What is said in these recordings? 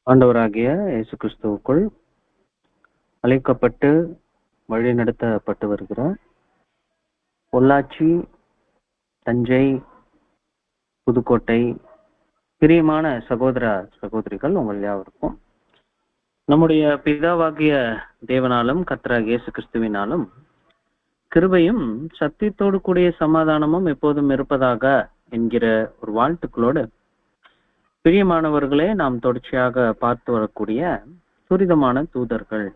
ஆண்டவராகிய இயேசு கிறிஸ்துவுக்குள் அழைக்கப்பட்டு வழிநடத்தப்பட்டு வருகிற பொள்ளாச்சி, தஞ்சை, புதுக்கோட்டை பிரியமான சகோதர சகோதரிகள் உங்கள் யாவருக்கும் நம்முடைய பிதாவாகிய தேவனாலும் கர்த்தராகிய இயேசு கிறிஸ்துவினாலும் கிருபையும் சத்தியத்தோடு கூடிய சமாதானமும் எப்போதும் இருப்பதாக என்கிற ஒரு வாழ்த்துக்களோடு, பிரியமானவர்களே, நாம் தொடர்ச்சியாக பார்த்து வரக்கூடிய துரிதமான தூதர்கள்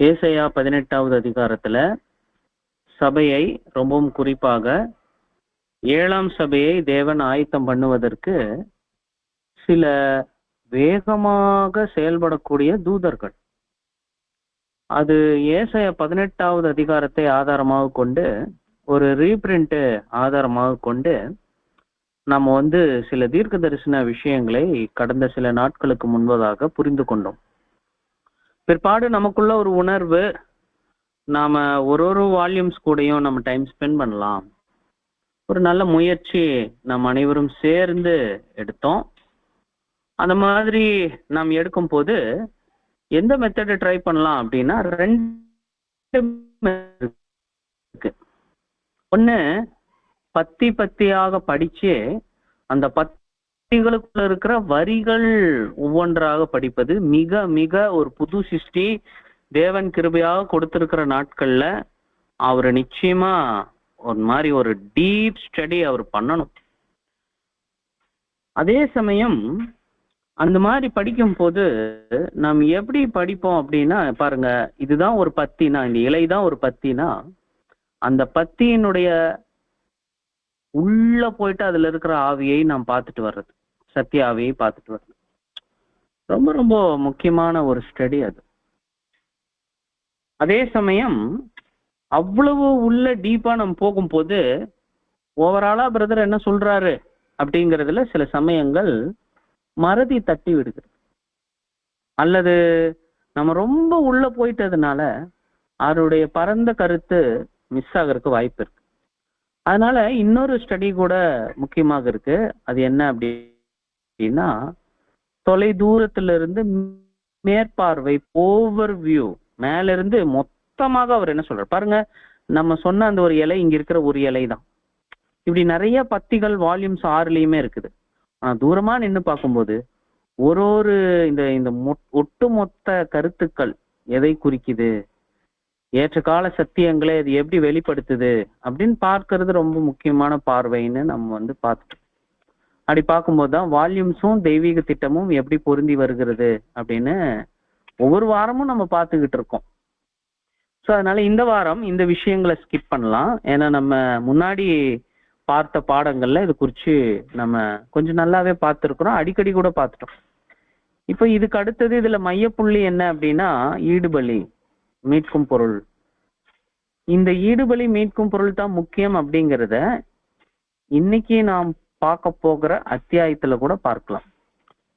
ஏசாயா 18வது அதிகாரத்துல சபையை, ரொம்பவும் குறிப்பாக 7ஆம் சபையை தேவன் ஆயத்தம் பண்ணுவதற்கு சில வேகமாக செயல்படக்கூடிய தூதர்கள். அது ஏசாயா 18வது அதிகாரத்தை ஆதாரமாக கொண்டு, ஒரு ரீபிரிண்ட் ஆதாரமாக கொண்டு நம்ம சில தீர்க்க தரிசன விஷயங்களை கடந்த சில நாட்களுக்கு முன்பதாக புரிந்து கொண்டோம். பிற்பாடு நமக்குள்ள ஒரு உணர்வு, நாம ஒரு வால்யூம்ஸ் கூடயும் நம்ம டைம் ஸ்பெண்ட் பண்ணலாம். ஒரு நல்ல முயற்சி நாம் அனைவரும் சேர்ந்து எடுத்தோம். அந்த மாதிரி நாம் எடுக்கும் போது எந்த மெத்தடை ட்ரை பண்ணலாம் அப்படின்னா, 2 இருக்கு. ஒண்ணு, பத்தியாக படிச்சு அந்த பத்திகளுக்குள்ள இருக்கிற வரிகள் ஒவ்வொன்றாக படிப்பது. மிக மிக ஒரு புது சிருஷ்டி தேவன் கிருபையாக கொடுத்திருக்கிற நாட்கள்ல அவரை நிச்சயமா ஒரு மாதிரி ஒரு டீப் ஸ்டடி அவர் பண்ணணும். அதே சமயம் அந்த மாதிரி படிக்கும் போது நாம் எப்படி படிப்போம் அப்படின்னா, பாருங்க, இதுதான் ஒரு பத்தினா, இந்த இலைதான் ஒரு பத்தினா, அந்த பத்தியினுடைய உள்ள போயிட்டு அதுல இருக்கிற ஆவியை நாம் பார்த்துட்டு வர்றது, சத்திய ஆவியை பார்த்துட்டு வர்றது ரொம்ப ரொம்ப முக்கியமான ஒரு ஸ்டடி அது. அதே சமயம் அவ்வளவு உள்ள டீப்பா நம்ம போகும்போது ஓவராலா பிரதர் என்ன சொல்றாரு அப்படிங்கிறதுல சில சமயங்கள் மறதி தட்டி விடுகிறது, அல்லது நம்ம ரொம்ப உள்ள போயிட்டதுனால அவருடைய பரந்த கருத்து மிஸ் ஆகிறதுக்கு வாய்ப்பு இருக்கு. அதனால இன்னொரு ஸ்டடி கூட முக்கியமாக இருக்கு. அது என்ன அப்படின்னா, தொலை தூரத்துல இருந்து மேற்பார்வை, ஓவர் வியூ, மேல இருந்து மொத்தமாக அவர் என்ன சொல்றாரு பாருங்க. நம்ம சொன்ன அந்த ஒரு இலை இங்க இருக்கிற ஒரு இலை தான். இப்படி நிறைய பத்திகள் வால்யூம்ஸ் 6லயுமே இருக்குது. ஆனா தூரமா நின்று பார்க்கும்போது ஒரு இந்த ஒட்டுமொத்த கருத்துக்கள் எதை குறிக்குது, ஏற்ற கால சத்தியங்களை அது எப்படி வெளிப்படுத்துது அப்படின்னு பார்க்கறது ரொம்ப முக்கியமான பார்வைன்னு நம்ம பார்த்துட்டோம். அப்படி பார்க்கும்போது தான் வால்யூம்ஸும் தெய்வீக திட்டமும் எப்படி பொருந்தி வருகிறது அப்படின்னு ஒவ்வொரு வாரமும் நம்ம பார்த்துக்கிட்டு இருக்கோம். ஸோ அதனால இந்த வாரம் இந்த விஷயங்களை ஸ்கிப் பண்ணலாம். ஏன்னா நம்ம முன்னாடி பார்த்த பாடங்கள்ல இது குறித்து நம்ம கொஞ்சம் நல்லாவே பார்த்துருக்குறோம், அடிக்கடி கூட பார்த்துட்டோம். இப்போ இதுக்கு அடுத்தது இதுல மையப்புள்ளி என்ன அப்படின்னா, ஈடுபலி, மீட்கும் பொருள். இந்த ஈடுபலி மீட்கும் பொருள் தான் முக்கியம் அப்படிங்கிறத இன்னைக்கு நாம் பார்க்க போகிற அத்தியாயத்துல கூட பார்க்கலாம்.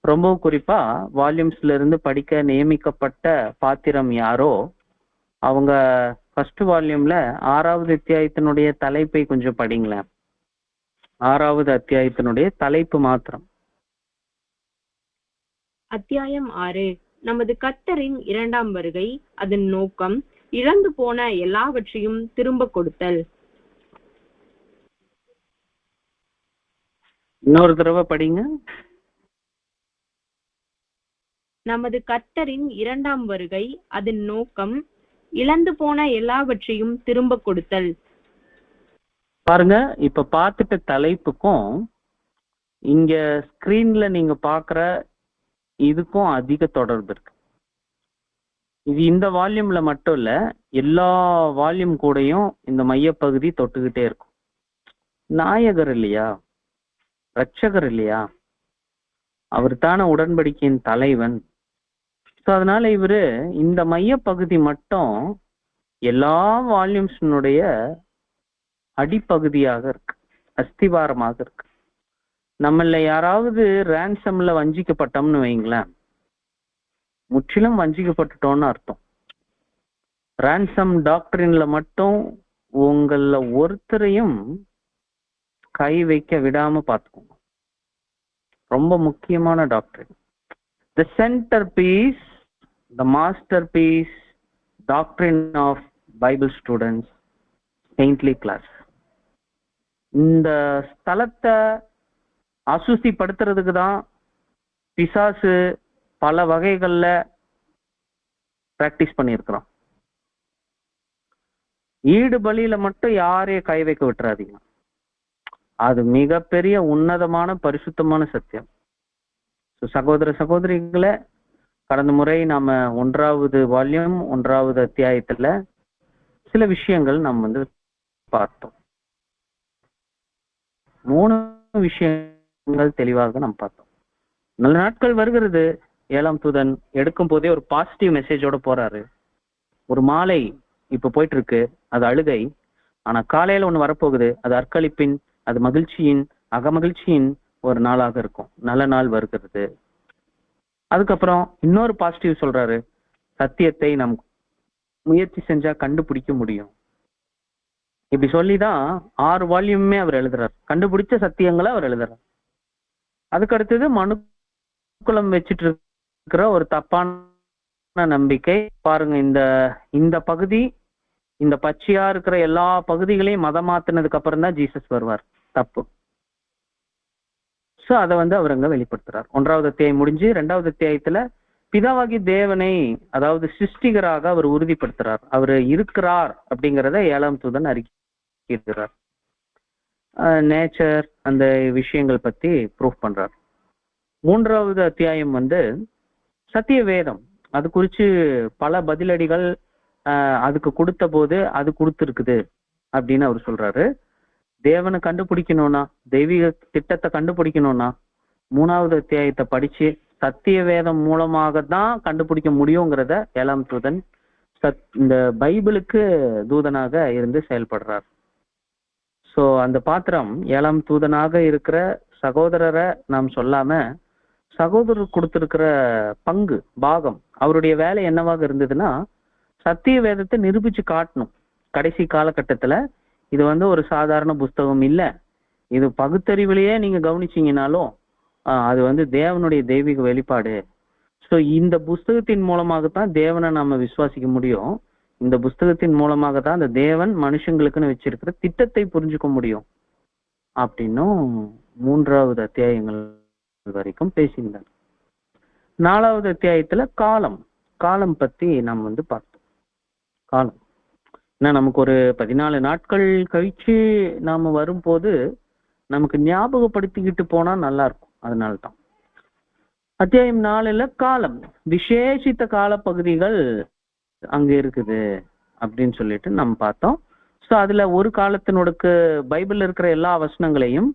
ரொம்ப குறிப்பா வால்யூம்ஸ்ல இருந்து படிக்க நியமிக்கப்பட்ட பாத்திரம் யாரோ அவங்க ஃபர்ஸ்ட் வால்யூம்ல 6வது அத்தியாயத்தினுடைய தலைப்பை கொஞ்சம் படிங்களேன். 6வது அத்தியாயத்தினுடைய தலைப்பு மாத்திரம். அத்தியாயம் 6. நமது கர்த்தரின் 2ஆம் வருகை, அதன் நோக்கம், இழந்து போன எல்லாவற்றையும் திரும்ப கொடுத்தல். இன்னொரு தடவை படிங்க. நமது கர்த்தரின் 2ஆம் வருகை, அதன் நோக்கம், இழந்து போன எல்லாவற்றையும் திரும்ப கொடுத்தல். பாருங்க, இப்ப பார்த்துட்ட தலைப்புக்கும் இங்க ஸ்கிரீன்ல நீங்க பாக்குற இதுக்கும் அதிக தொடர்பு இருக்கு. இது இந்த வால்யூம்ல மட்டும் இல்ல, எல்லா வால்யூம் கூடயும் இந்த மையப்பகுதி தொட்டுக்கிட்டே இருக்கும். நாயகர் இல்லையா, ரட்சகர் இல்லையா, அவர் தானே உடன்படிக்கையின் தலைவன். ஸோ அதனால இவரு இந்த மையப்பகுதி மட்டும் எல்லா வால்யூம்ஸினுடைய அடிப்பகுதியாக இருக்கு, அஸ்திவாரமாக இருக்கு. நம்மள யாராவது ரேன்சம்ல வஞ்சிக்கப்பட்டோம்னு வைங்களேன், முற்றிலும் வஞ்சிக்கப்பட்டுட்டோம்னு அர்த்தம். ரேன்சம் டாக்டரின்ல மட்டும் உங்கள ஒருத்தரையும் கை வைக்க விடாம பார்த்துக்கோங்க. ரொம்ப முக்கியமான டாக்டரின். the centerpiece, the masterpiece, doctrine of Bible students, saintly class. இந்த ஸ்தலத்தை அசுஸ்திப்படுத்துறதுக்கு தான் பிசாசு பல வகைகள்ல பிராக்டிஸ் பண்ணியிருக்கிறோம். ஈடு பலியில மட்டும் யாரையும் கை வைக்க விட்டுறாதீங்க. அது மிகப்பெரிய உன்னதமான பரிசுத்தமான சத்தியம். சகோதர சகோதரிகளை, கடந்த முறை நாம 1வது வால்யூம் 1வது அத்தியாயத்துல சில விஷயங்கள் நாம் பார்த்தோம். 3 விஷயங்கள் தெளிவாக நாம் பார்த்தோம். நல்ல நாட்கள் வருகிறது. 7ஆம் தூதன் எடுக்கும் போதே ஒரு பாசிட்டிவ் மெசேஜோட போறாரு. ஒரு மாலை இப்ப போயிட்டு இருக்கு, அது அழுகை. ஆனா காலையில ஒண்ணு வரப்போகுது, அது அர்ப்பணிப்பின், அது மகிழ்ச்சியின், அகமகிழ்ச்சியின் ஒரு நாளாக இருக்கும். நல்ல நாள் வருகிறது. அதுக்கப்புறம் இன்னொரு பாசிட்டிவ் சொல்றாரு, சத்தியத்தை நம் முயற்சி செஞ்சா கண்டுபிடிக்க முடியும். இப்படி சொல்லிதான் 6 வால்யூமே அவர் எழுதுறார். கண்டுபிடிச்ச சத்தியங்களை அவர் எழுதுறார். அதுக்கு அடுத்தது மனுக்குலம் வச்சுட்டு இருக்கிற ஒரு தப்பான நம்பிக்கை. பாருங்க, இந்த பகுதி, இந்த பச்சையா இருக்கிற எல்லா பகுதிகளையும் மதம் மாத்தினதுக்கு அப்புறம் தான் ஜீசஸ் வருவார். தப்பு. சோ அதை அவர் அங்க வெளிப்படுத்துறார். 1வது அத்தியாயம் முடிஞ்சு 2வது அத்தியாயத்துல பிதாவாகி தேவனை, அதாவது சிருஷ்டிகராக அவர் உறுதிப்படுத்துறார். அவர் இருக்கிறார் அப்படிங்கிறத 7ஆம் தூதன் அறிக்கிறார். நேச்சர், அந்த விஷயங்கள் பத்தி ப்ரூஃப் பண்றார். 3வது அத்தியாயம் சத்திய வேதம், அது குறிச்சு பல பதிலடிகள் அதுக்கு கொடுத்த போது அது கொடுத்துருக்குது அப்படின்னு அவர் சொல்றாரு. தேவனை கண்டுபிடிக்கணும்னா, தெய்வீக திட்டத்தை கண்டுபிடிக்கணும்னா 3வது அத்தியாயத்தை படிச்சு சத்திய வேதம் மூலமாக தான் கண்டுபிடிக்க முடியுங்கிறத 7ஆம் தூதன் இந்த பைபிளுக்கு தூதனாக இருந்து செயல்படுறார். சோ அந்த பாத்திரம் 7ஆம் தூதனாக இருக்கிற சகோதரரை நாம் சொல்லாம, சகோதரர் கொடுத்திருக்கிற பங்கு, பாகம், அவருடைய வேலை என்னவாக இருந்ததுன்னா, சத்திய வேதத்தை நிரூபிச்சு காட்டணும். கடைசி காலகட்டத்துல இது ஒரு சாதாரண புஸ்தகம் இல்ல, இது பகுத்தறிவிலேயே நீங்க கவனிச்சீங்கன்னாலும் அது தேவனுடைய தெய்வீக வெளிப்பாடு. ஸோ இந்த புஸ்தகத்தின் மூலமாகத்தான் தேவனை நாம விசுவாசிக்க முடியும். இந்த புஸ்தகத்தின் மூலமாக தான் அந்த தேவன் மனுஷங்களுக்குன்னு வச்சிருக்கிற திட்டத்தை புரிஞ்சுக்க முடியும் அப்படின்னும் 3வது அத்தியாயங்கள் வரைக்கும் பேசியிருந்தார். 4வது அத்தியாயத்துல காலம் பத்தி நாம் பார்த்தோம். காலம் ஏன்னா நமக்கு ஒரு 14 நாட்கள் கழிச்சு நாம வரும்போது நமக்கு ஞாபகப்படுத்திக்கிட்டு போனா நல்லா இருக்கும். அதனால்தான் அத்தியாயம் 4ல காலம், விசேஷித்த கால பகுதிகள் அங்க இருக்குது அப்படின்னு சொல்லிட்டு நம்ம பார்த்தோம். ஸோ அதுல ஒரு காலத்தினோடுக்கு பைபிள்ல இருக்கிற எல்லா வசனங்களையும்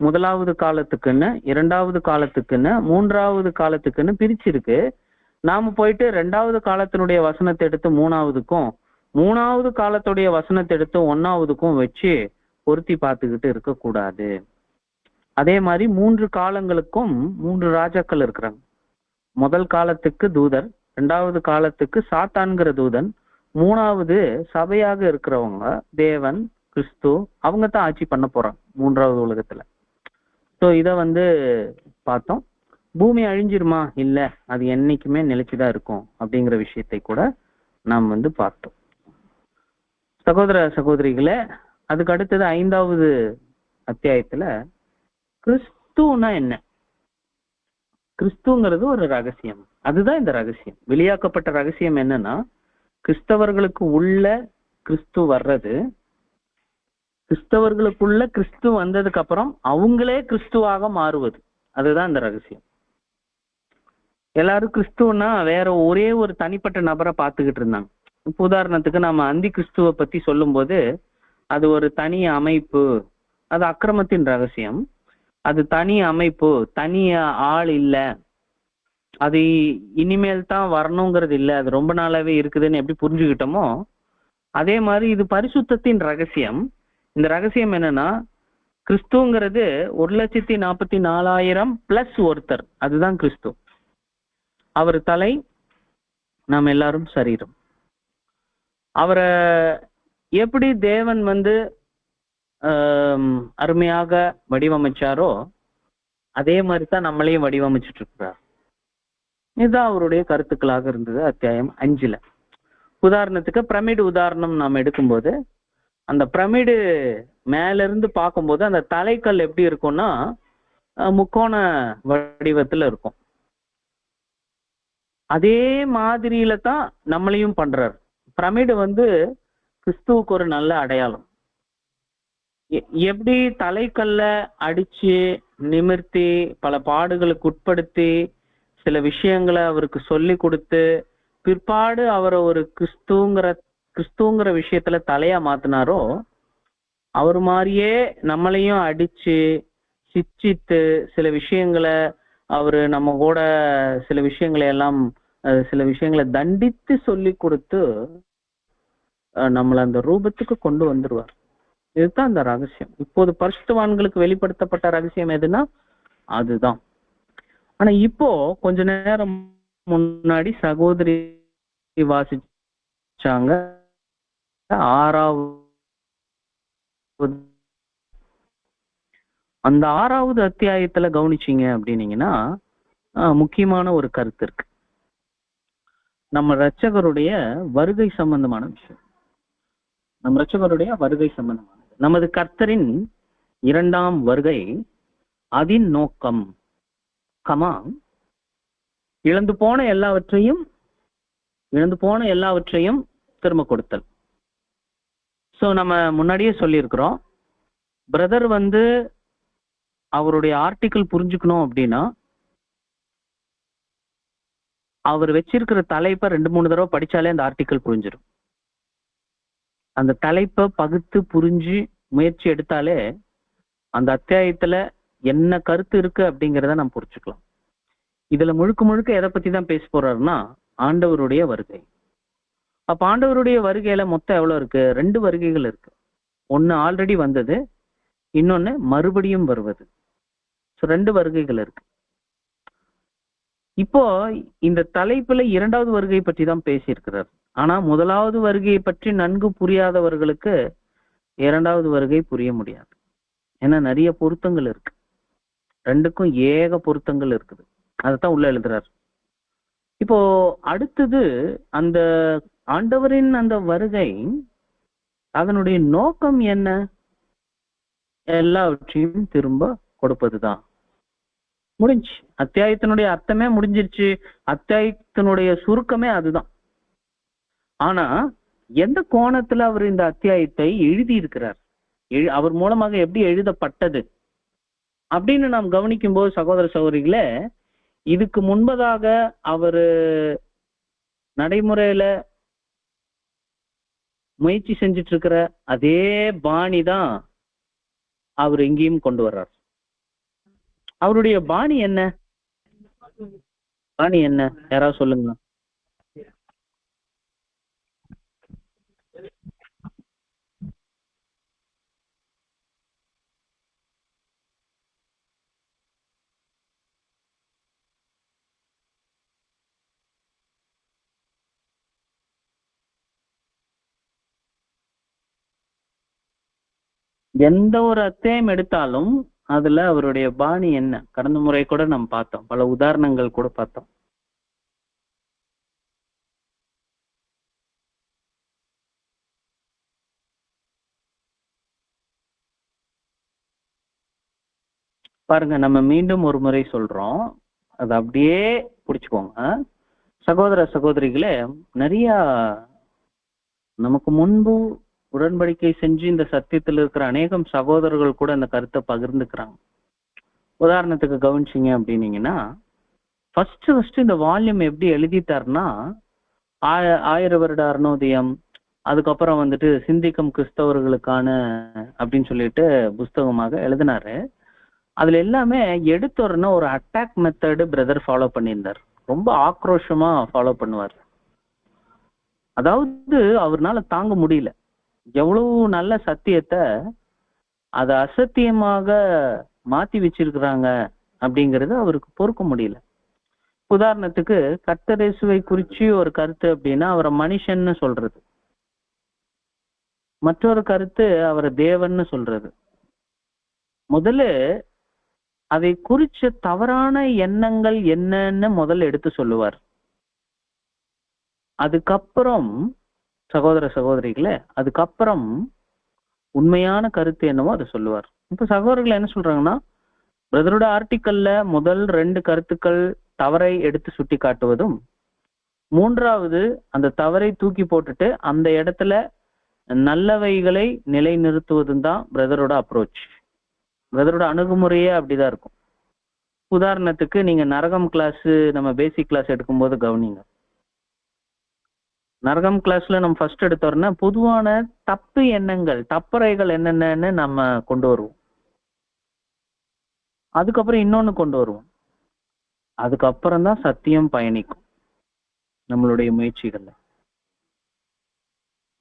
1வது காலத்துக்குன்னு, 2வது காலத்துக்குன்னு, 3வது காலத்துக்குன்னு பிரிச்சிருக்கு. நாம போயிட்டு 2வது காலத்தினுடைய வசனத்தை எடுத்து 3வதுக்கும், 3வது காலத்துடைய வசனத்தை எடுத்து 1வதுக்கும் வச்சு பொருத்தி பார்த்துக்கிட்டு இருக்கக்கூடாது. அதே மாதிரி 3 காலங்களுக்கும் 3 ராஜாக்கள் இருக்கிறாங்க. முதல் காலத்துக்கு தூதர், 2வது காலத்துக்கு சாத்தான்கிற தூதன், 3வது சபையாக இருக்கிறவங்க, தேவன், கிறிஸ்து, அவங்க தான் ஆட்சி பண்ண போறாங்க 3வது உலகத்துல. ஸோ இதை பார்த்தோம். பூமி அழிஞ்சிருமா? இல்ல, அது என்னைக்குமே நிலைச்சுதான் இருக்கும் அப்படிங்கிற விஷயத்தை கூட நாம் பார்த்தோம். சகோதர சகோதரிகளே, அதுக்கு அடுத்தது 5வது அத்தியாயத்துல கிறிஸ்துனா என்ன? கிறிஸ்துங்கிறது ஒரு ரகசியம். அதுதான் இந்த ரகசியம். வெளியாக்கப்பட்ட ரகசியம் என்னன்னா, கிறிஸ்தவர்களுக்கு உள்ள கிறிஸ்து வர்றது, கிறிஸ்தவர்களுக்குள்ள கிறிஸ்து வந்ததுக்கு அப்புறம் அவங்களே கிறிஸ்துவாக மாறுவது. அதுதான் இந்த ரகசியம். எல்லாரும் கிறிஸ்துவனா வேற ஒரே ஒரு தனிப்பட்ட நபரை பார்த்துக்கிட்டு இருந்தாங்க. இப்போ உதாரணத்துக்கு நம்ம அந்தி கிறிஸ்துவை பத்தி சொல்லும் போது அது ஒரு தனி அமைப்பு, அது அக்கிரமத்தின் ரகசியம். அது தனி அமைப்பு, தனி ஆள் இல்ல, அது இனிமேல் தான் வரணுங்கிறது இல்லை, அது ரொம்ப நாளாவே இருக்குதுன்னு எப்படி புரிஞ்சுக்கிட்டோமோ அதே மாதிரி இது பரிசுத்தத்தின் ரகசியம். இந்த ரகசியம் என்னன்னா, கிறிஸ்துங்கிறது 1,44,000 பிளஸ் ஒருத்தர், அதுதான் கிறிஸ்து. அவர் தலை, நாம் எல்லாரும் சரீரம். அவரை எப்படி தேவன் அருமையாக வடிவமைச்சாரோ அதே மாதிரி தான் நம்மளையும் வடிவமைச்சிட்டு இருக்கிறார். இதுதான் அவருடைய கருத்துக்களாக இருந்தது அத்தியாயம் 5. உதாரணத்துக்கு பிரமிடு உதாரணம் நாம் எடுக்கும்போது, அந்த பிரமிடு மேல இருந்து பார்க்கும்போது அந்த தலைக்கல் எப்படி இருக்கும்னா முக்கோண வடிவத்துல இருக்கும். அதே மாதிரியில தான் நம்மளையும் பண்றாரு. பிரமிடு கிறிஸ்துவுக்கு ஒரு நல்ல அடையாளம். எப்படி தலைக்கல்ல அடிச்சு நிமிர்த்தி பல பாடுகளுக்கு உட்படுத்தி சில விஷயங்களை அவருக்கு சொல்லி கொடுத்து பிற்பாடு அவரை ஒரு கிறிஸ்துங்கிற விஷயத்துல தலையா மாத்தினாரோ, அவர் மாதிரியே நம்மளையும் அடிச்சு சிச்சித்து சில விஷயங்களை அவரு நம்ம கூட சில விஷயங்களை தண்டித்து சொல்லி கொடுத்து நம்மளை அந்த ரூபத்துக்கு கொண்டு வந்துருவார். இதுதான் அந்த ரகசியம். இப்போது பரிசுத்தவான்களுக்கு வெளிப்படுத்தப்பட்ட ரகசியம் எதுனா அதுதான். ஆனா இப்போ கொஞ்ச நேரம் முன்னாடி சகோதரி வாசிச்சாங்க 6வது, அந்த 6வது அத்தியாயத்துல கவனிச்சீங்க அப்படின்னீங்கன்னா முக்கியமான ஒரு கருத்து இருக்கு. நம்ம இரட்சகருடைய வருகை சம்பந்தமான விஷயம். நம்ம இரட்சகருடைய வருகை சம்பந்தமானது. நமது கர்த்தரின் 2ஆம் வருகை, அதன் நோக்கம் இழந்து போன எல்லாவற்றையும் திரும்ப கொடுத்தல். சோ நம்ம முன்னாடியே சொல்லியிருக்கிறோம், பிரதர் அவருடைய ஆர்டிக்கிள் புரிஞ்சுக்கணும் அப்படின்னா அவர் வச்சிருக்கிற தலைப்பை 2-3 தடவை படிச்சாலே அந்த ஆர்டிக்கிள் புரிஞ்சிடும். அந்த தலைப்பை பகுத்து புரிஞ்சு முயற்சி எடுத்தாலே அந்த அத்தியாயத்துல என்ன கருத்து இருக்கு அப்படிங்கிறத நம்ம புரிஞ்சுக்கலாம். இதுல முழுக்க எதை பத்தி தான் பேச போறாருன்னா ஆண்டவருடைய வருகை. அப்ப ஆண்டவருடைய வருகையில மொத்தம் எவ்வளவு இருக்கு? 2 வருகைகள் இருக்கு. ஒன்னு ஆல்ரெடி வந்தது, இன்னொன்னு மறுபடியும் வருவது. 2 வருகைகள் இருக்கு. இப்போ இந்த தலைப்புல 2வது வருகை பற்றி தான் பேசியிருக்கிறார். ஆனா 1வது வருகையை பற்றி நன்கு புரியாதவர்களுக்கு 2வது வருகை புரிய முடியாது. ஏன்னா நிறைய பொருத்தங்கள் இருக்கு. 2க்கும் ஏக பொருத்தங்கள் இருக்குது. அதைத்தான் உள்ள எழுதுறார். இப்போ அடுத்தது அந்த ஆண்டவரின் அந்த வருகை, அதனுடைய நோக்கம் என்ன? எல்லாவற்றையும் திரும்ப கொடுப்பதுதான். முடிஞ்சு. அத்தியாயத்தினுடைய அர்த்தமே முடிஞ்சிருச்சு. அத்தியாயத்தினுடைய சுருக்கமே அதுதான். ஆனா எந்த கோணத்துல அவர் இந்த அத்தியாயத்தை எழுதி இருக்கிறார், அவர் மூலமாக எப்படி எழுதப்பட்டது அப்படின்னு நாம் கவனிக்கும் போது சகோதர சகோதரிகளே, இதுக்கு முன்பதாக அவரு நடைமுறையில முயற்சி செஞ்சிட்டு இருக்கிற அதே பாணி தான் அவர் எங்கேயும் கொண்டு வர்றார். அவருடைய பாணி என்ன? யாராவது சொல்லுங்க. எந்த ஒரு அத்தியாயம் எடுத்தாலும் அதுல அவருடைய பாணி என்ன? கடந்த முறை கூட நம்ம பார்த்தோம், பல உதாரணங்கள் கூட பார்த்தோம். பாருங்க, நம்ம மீண்டும் ஒரு முறை சொல்றோம், அது அப்படியே புடிச்சுக்கோங்க. சகோதர சகோதரிகளே, நிறைய நமக்கு முன்பு உடன்படிக்கை செஞ்சு இந்த சத்தியத்தில் இருக்கிற அநேகம் சகோதரர்கள் கூட அந்த கருத்தை பகிர்ந்துக்கிறாங்க. உதாரணத்துக்கு கவனிச்சிங்க அப்படின்னீங்கன்னா, ஃபர்ஸ்ட் இந்த வால்யூம் எப்படி எழுதிட்டாருன்னா 1000 வருட அருணோதயம், அதுக்கப்புறம் சிந்திக்கும் கிறிஸ்தவர்களுக்கான அப்படின்னு சொல்லிட்டு புஸ்தகமாக எழுதினாரு. அதுல எல்லாமே எடுத்தோர்னா ஒரு அட்டாக் மெத்தடு பிரதர் ஃபாலோ பண்ணியிருந்தார். ரொம்ப ஆக்ரோஷமா ஃபாலோ பண்ணுவார். அதாவது அவர்னால தாங்க முடியல, எவ்வளவு நல்ல சத்தியத்தை அதை அசத்தியமாக மாத்தி வச்சிருக்கிறாங்க அப்படிங்கிறது அவருக்கு பொறுக்க முடியல. உதாரணத்துக்கு கர்த்தர் இயேசுவை குறிச்சு ஒரு கருத்து அப்படின்னா அவரை மனுஷன்னு சொல்றது, மற்றொரு கருத்து அவரை தேவன்னு சொல்றது. முதல்ல அதை குறிச்ச தவறான எண்ணங்கள் என்னன்னு முதல்ல எடுத்து சொல்லுவார். அதுக்கப்புறம் சகோதர சகோதரிகளே, அதுக்கப்புறம் உண்மையான கருத்து என்னவோ அதை சொல்லுவார். இப்ப சகோதரர்கள் என்ன சொல்றாங்கன்னா, பிரதரோட ஆர்டிக்கல்ல முதல் 2 கருத்துக்கள் தவறை எடுத்து சுட்டி காட்டுவதும், 3வது அந்த தவறை தூக்கி போட்டுட்டு அந்த இடத்துல நல்லவைகளை நிலைநிறுத்துவதும் தான் பிரதரோட அப்ரோச். பிரதரோட அணுகுமுறையே அப்படிதான் இருக்கும். உதாரணத்துக்கு நீங்க நரகம் கிளாஸ், நம்ம பேசிக் கிளாஸ் எடுக்கும்போது கவனிங்க. நரகம் கிளாஸ்ல நம்ம ஃபர்ஸ்ட் எடுத்தோம்னா பொதுவான தப்பு எண்ணங்கள், தப்பறைகள் என்னென்னு நம்ம கொண்டு வருவோம். அதுக்கப்புறம் இன்னொன்னு கொண்டு வருவோம். அதுக்கப்புறம் தான் சத்தியம் பயணிக்கும் நம்மளுடைய முயற்சிகள்ல.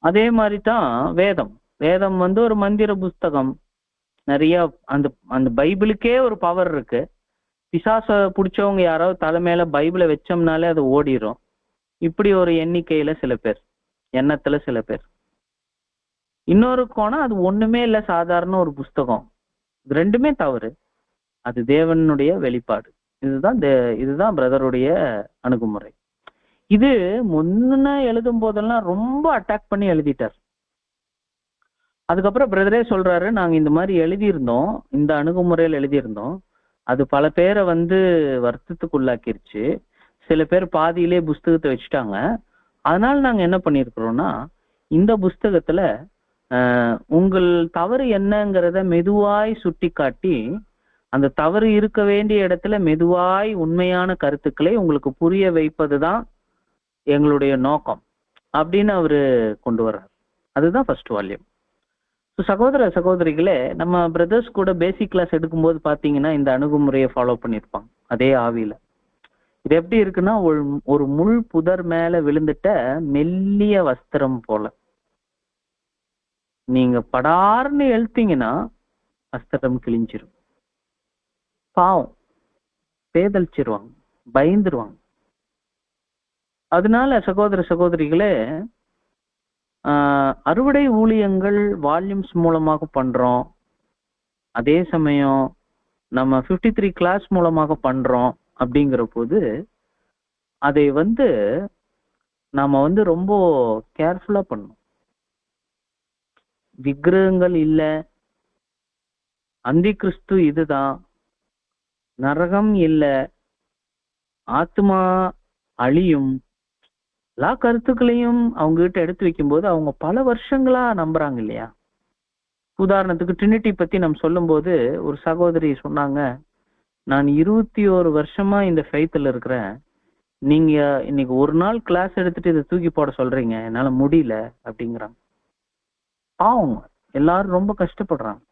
அதே மாதிரி தான் வேதம். வேதம் ஒரு மந்திர புஸ்தகம். நிறைய அந்த அந்த பைபிளுக்கே ஒரு பவர் இருக்கு. பிசாச பிடிச்சவங்க யாராவது தலைமையில பைபிளை வச்சோம்னாலே அது ஓடிரும். இப்படி ஒரு எண்ணிக்கையில சில பேர், எண்ணத்துல சில பேர். இன்னொரு கோணம், அது ஒண்ணுமே இல்ல, சாதாரண ஒரு புஸ்தகம். இது ரெண்டுமே தவறு. அது தேவனுடைய வெளிப்பாடு. இதுதான் பிரதருடைய அணுகுமுறை. இது முன்ன எழுதும் போதெல்லாம் ரொம்ப அட்டாக் பண்ணி எழுதிட்டார். அதுக்கப்புறம் பிரதரே சொல்றாரு, நாங்க இந்த மாதிரி எழுதியிருந்தோம், இந்த அணுகுமுறையில் எழுதியிருந்தோம், அது பல பேரை வருத்தத்துக்குள்ளாக்கிருச்சு. சில பேர் பாதியிலே புஸ்தகத்தை வச்சுட்டாங்க. அதனால நாங்க என்ன பண்ணிருக்கிறோம்னா, இந்த புஸ்தகத்துல உங்கள் தவறு என்னங்கிறத மெதுவாய் சுட்டி காட்டி, அந்த தவறு இருக்க வேண்டிய இடத்துல மெதுவாய் உண்மையான கருத்துக்களை உங்களுக்கு புரிய வைப்பதுதான் எங்களுடைய நோக்கம் அப்படின்னு அவரு கொண்டு வர்றாரு. அதுதான் ஃபர்ஸ்ட் வால்யூம். சகோதர சகோதரிகளே, நம்ம பிரதர்ஸ் கூட பேசிக் கிளாஸ் எடுக்கும்போது பாத்தீங்கன்னா இந்த அணுகுமுறையை ஃபாலோ பண்ணிருப்பாங்க அதே ஆவியில. இது எப்படி இருக்குன்னா, ஒரு முள் புதர் மேல விழுந்துட்ட மெல்லிய வஸ்திரம் போல. நீங்க படார்னு எழுத்தீங்கன்னா வஸ்திரம் கிழிஞ்சிரும். பாவம், பேதலிச்சிருவாங்க, பயந்துருவாங்க. அதனால சகோதர சகோதரிகளே, அறுவடை ஊழியங்கள் வால்யூம்ஸ் மூலமாக பண்றோம். அதே சமயம் நம்ம 53 கிளாஸ் மூலமாக பண்றோம். அப்படிங்கிற போது அதை நாம ரொம்ப கேர்ஃபுல்லா பண்ணணும். விக்கிரகங்கள் இல்ல, அந்தி கிறிஸ்து இதுதான், நரகம் இல்ல, ஆத்மா அழியும், எல்லா கருத்துக்களையும் அவங்க கிட்ட எடுத்து வைக்கும்போது அவங்க பல வருஷங்களா நம்புறாங்க இல்லையா? உதாரணத்துக்கு ட்ரினிட்டி பத்தி நம்ம சொல்லும் போது ஒரு சகோதரி சொன்னாங்க, நான் 21 வருஷமா இந்த ஃபெய்த்ல இருக்கிறேன், நீங்க இன்னைக்கு ஒரு நாள் கிளாஸ் எடுத்துட்டு இதை தூக்கி போட சொல்றீங்க, என்னால முடியல அப்படிங்கிறாங்க. பாவம், எல்லாரும் ரொம்ப கஷ்டப்படுறாங்க.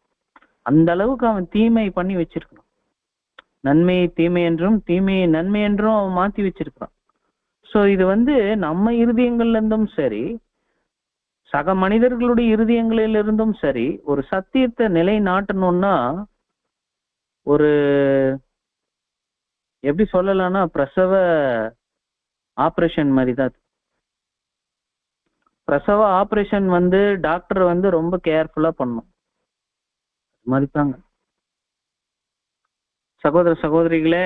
அந்த அளவுக்கு அவன் தீமை பண்ணி வச்சிருக்கான். நன்மையை தீமை என்றும் தீமையை நன்மை என்றும் அவன் மாத்தி வச்சிருக்கான். சோ இது நம்ம இருதயங்கள்ல இருந்தும் சரி, சக மனிதர்களுடைய இருதயங்களிலிருந்தும் சரி, ஒரு சத்தியத்தை நிலைநாட்டணும்னா ஒரு எப்படி சொல்லலாம்னா பிரசவ ஆபரேஷன் மாதிரி தான். பிரசவ ஆபரேஷன் டாக்டர் ரொம்ப கேர்ஃபுல்லா பண்ணும். மாதிரி தாங்க சகோதர சகோதரிகளே,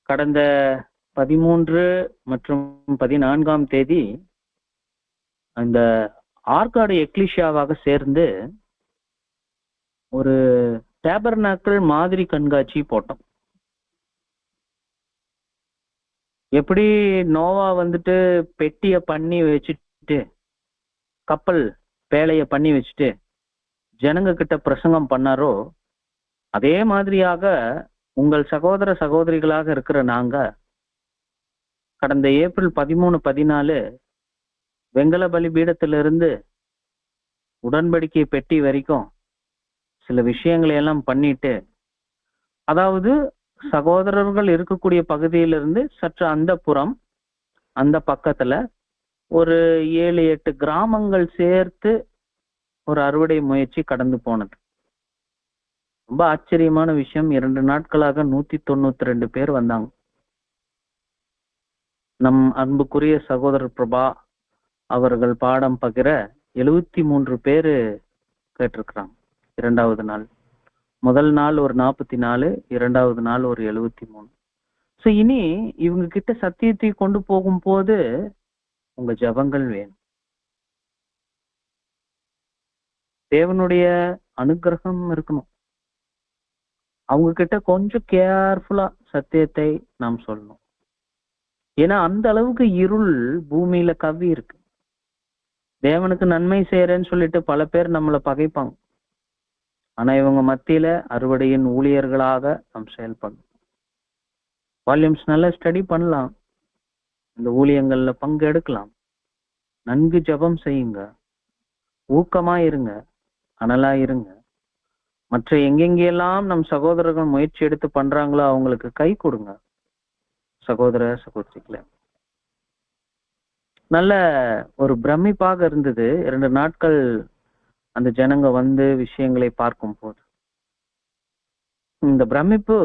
கடந்த 13 மற்றும் 14ஆம் தேதி அந்த ஆற்காடு எக்லிஷியாவாக சேர்ந்து ஒரு டேபர்நாக்கிள் மாதிரி கண்காட்சி போட்டோம். எப்படி நோவா பெட்டிய பண்ணி வச்சுட்டு, கப்பல் பேழைய பண்ணி வச்சுட்டு ஜனங்க கிட்ட பிரசங்கம் பண்ணாரோ, அதே மாதிரியாக உங்கள் சகோதர சகோதரிகளாக இருக்கிற நாங்க கடந்த ஏப்ரல் 13, 14 வெங்கல பலிபீடத்திலிருந்து உடன்படிக்கை பெட்டி வரைக்கும் சில விஷயங்களை எல்லாம் பண்ணிட்டு, அதாவது சகோதரர்கள் இருக்கக்கூடிய பகுதியிலிருந்து சற்று அந்த புறம், அந்த பக்கத்துல ஒரு 7-8 கிராமங்கள் சேர்த்து ஒரு அறுவடை முயற்சி கடந்து போனது. ரொம்ப ஆச்சரியமான விஷயம், 2 நாட்களாக 192 பேர் வந்தாங்க. நம் அன்புக்குரிய சகோதரர் பிரபா அவர்கள் பாடம் பகிர 73 பேரு கேட்டிருக்கிறாங்க 2வது நாள். முதல் நாள் ஒரு 44, இரண்டாவது நாள் ஒரு 73. ஸோ இனி இவங்க கிட்ட சத்தியத்தை கொண்டு போகும்போது உங்க ஜெபங்கள் வேணும். தேவனுடைய அனுக்கிரகம் இருக்கணும். அவங்க கிட்ட கொஞ்சம் கேர்ஃபுல்லா சத்தியத்தை நாம் சொல்லணும். ஏன்னா அந்த அளவுக்கு இருள் பூமியில கவ்வி இருக்கு. தேவனுக்கு நன்மை செய்யறேன்னு சொல்லிட்டு பல பேர் நம்மளை பகைப்பாங்க. ஆனா இவங்க மத்தியில அறுவடையின் ஊழியர்களாக நாம் செயல்படணும். வால்யூம்ஸ் நல்லா ஸ்டடி பண்ணலாம். இந்த ஊழியங்கள்ல பங்கு எடுக்கலாம். நன்கு ஜெபம் செய்யுங்க. ஊக்கமா இருங்க. அனலா இருங்க. மற்ற எங்கெங்கெல்லாம் நம் சகோதரர்கள் முயற்சி எடுத்து பண்றாங்களோ அவங்களுக்கு கை கொடுங்க. சகோதர சகோதரிகளே, நல்ல ஒரு பிரமிப்பாக இருந்தது 2 நாட்கள் அந்த ஜனங்க வந்து விஷயங்களை பார்க்கும் போது. இந்த பிரமிப்பு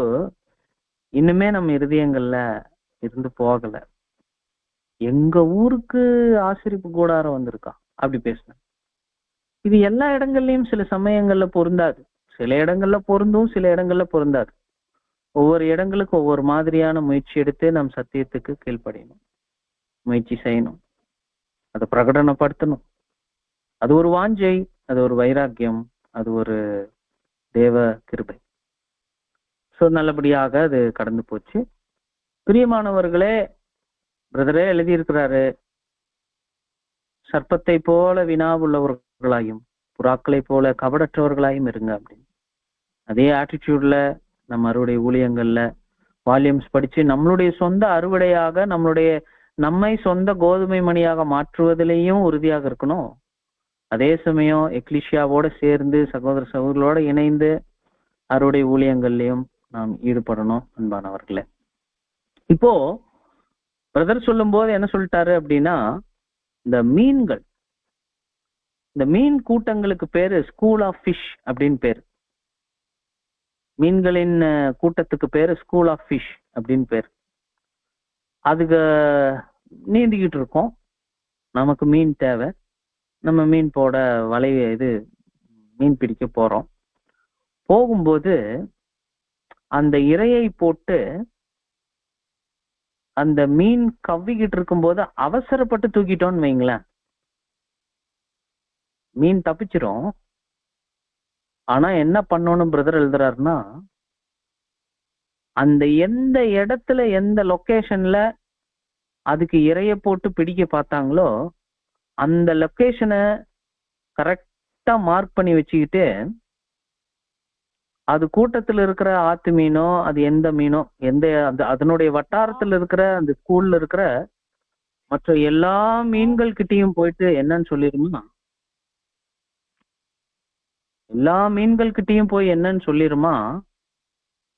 இன்னுமே நம்ம இருதயங்கள்ல இருந்து போகல. எங்க ஊருக்கு ஆசிரிப்பு கூடாரம் வந்திருக்கா அப்படி பேசினேன். இது எல்லா இடங்கள்லயும் சில சமயங்கள்ல பொருந்தாது. சில இடங்கள்ல பொருந்தும், சில இடங்கள்ல பொருந்தாது. ஒவ்வொரு இடங்களுக்கு ஒவ்வொரு மாதிரியான முயற்சி எடுத்து நம் சத்தியத்துக்கு கீழ்ப்படியணும். முயற்சி செய்யணும். அதை பிரகடனப்படுத்தணும். அது ஒரு வாஞ்சை, அது ஒரு வைராக்கியம், அது ஒரு தேவ கிருபை. ஸோ நல்லபடியாக அது கடந்து போச்சு. பிரியமானவர்களே, பிரதரே எழுதியிருக்கிறாரு, சர்ப்பத்தை போல வினாவுள்ளவர்களாயும் புறாக்களை போல கபடற்றவர்களாயும் இருங்க அப்படின்னு. அதே ஆட்டிடியூட்ல நம்ம அறுவடை ஊழியங்கள்ல வால்யூம்ஸ் படிச்சு நம்மளுடைய சொந்த அறுவடையாக நம்மை சொந்த கோதுமை மணியாக மாற்றுவதிலையும் உறுதியாக இருக்கணும். அதே சமயம் எக்லிஷியாவோட சேர்ந்து சகோதர சகோதரர்களோட இணைந்து அறுவடை ஊழியங்கள்லயும் நாம் ஈடுபடணும். அன்பானவர்களே, இப்போ பிரதர் சொல்லும் போது என்ன சொல்லிட்டாரு அப்படின்னா, இந்த மீன் கூட்டங்களுக்கு பேரு ஸ்கூல் ஆஃப் ஃபிஷ் அப்படின்னு பேரு. மீன்களின் கூட்டத்துக்கு பேரு ஸ்கூல் ஆஃப் ஃபிஷ் அப்படின்னு பேரு. அதுக்கு நீந்திக்கிட்டு இருக்கோம். நமக்கு மீன் தேவை. நம்ம மீன் போட மீன் பிடிக்க போறோம். போகும்போது அந்த இரையை போட்டு அந்த மீன் கவ்விக்கிட்டு இருக்கும்போது அவசரப்பட்டு தூக்கிட்டோம்னு வைங்களேன், மீன் தப்பிச்சிரும். ஆனா என்ன பண்ணணும் பிரதர் எழுதுறாருன்னா, அந்த எந்த இடத்துல எந்த லொகேஷன்ல அதுக்கு இரைய போட்டு பிடிக்க பார்த்தாங்களோ அந்த லொகேஷனை கரெக்டா மார்க் பண்ணி வச்சுக்கிட்டு, அது கூட்டத்துல இருக்கிற ஆத்து மீனோ அது எந்த மீனோ அதனுடைய வட்டாரத்துல இருக்கிற அந்த ஸ்கூல்ல இருக்கிற மற்ற எல்லா மீன்கள் கிட்டையும் போயிட்டு என்னன்னு சொல்லிருமா, எல்லா மீன்கள் கிட்டையும் போய் என்னன்னு சொல்லிருமா,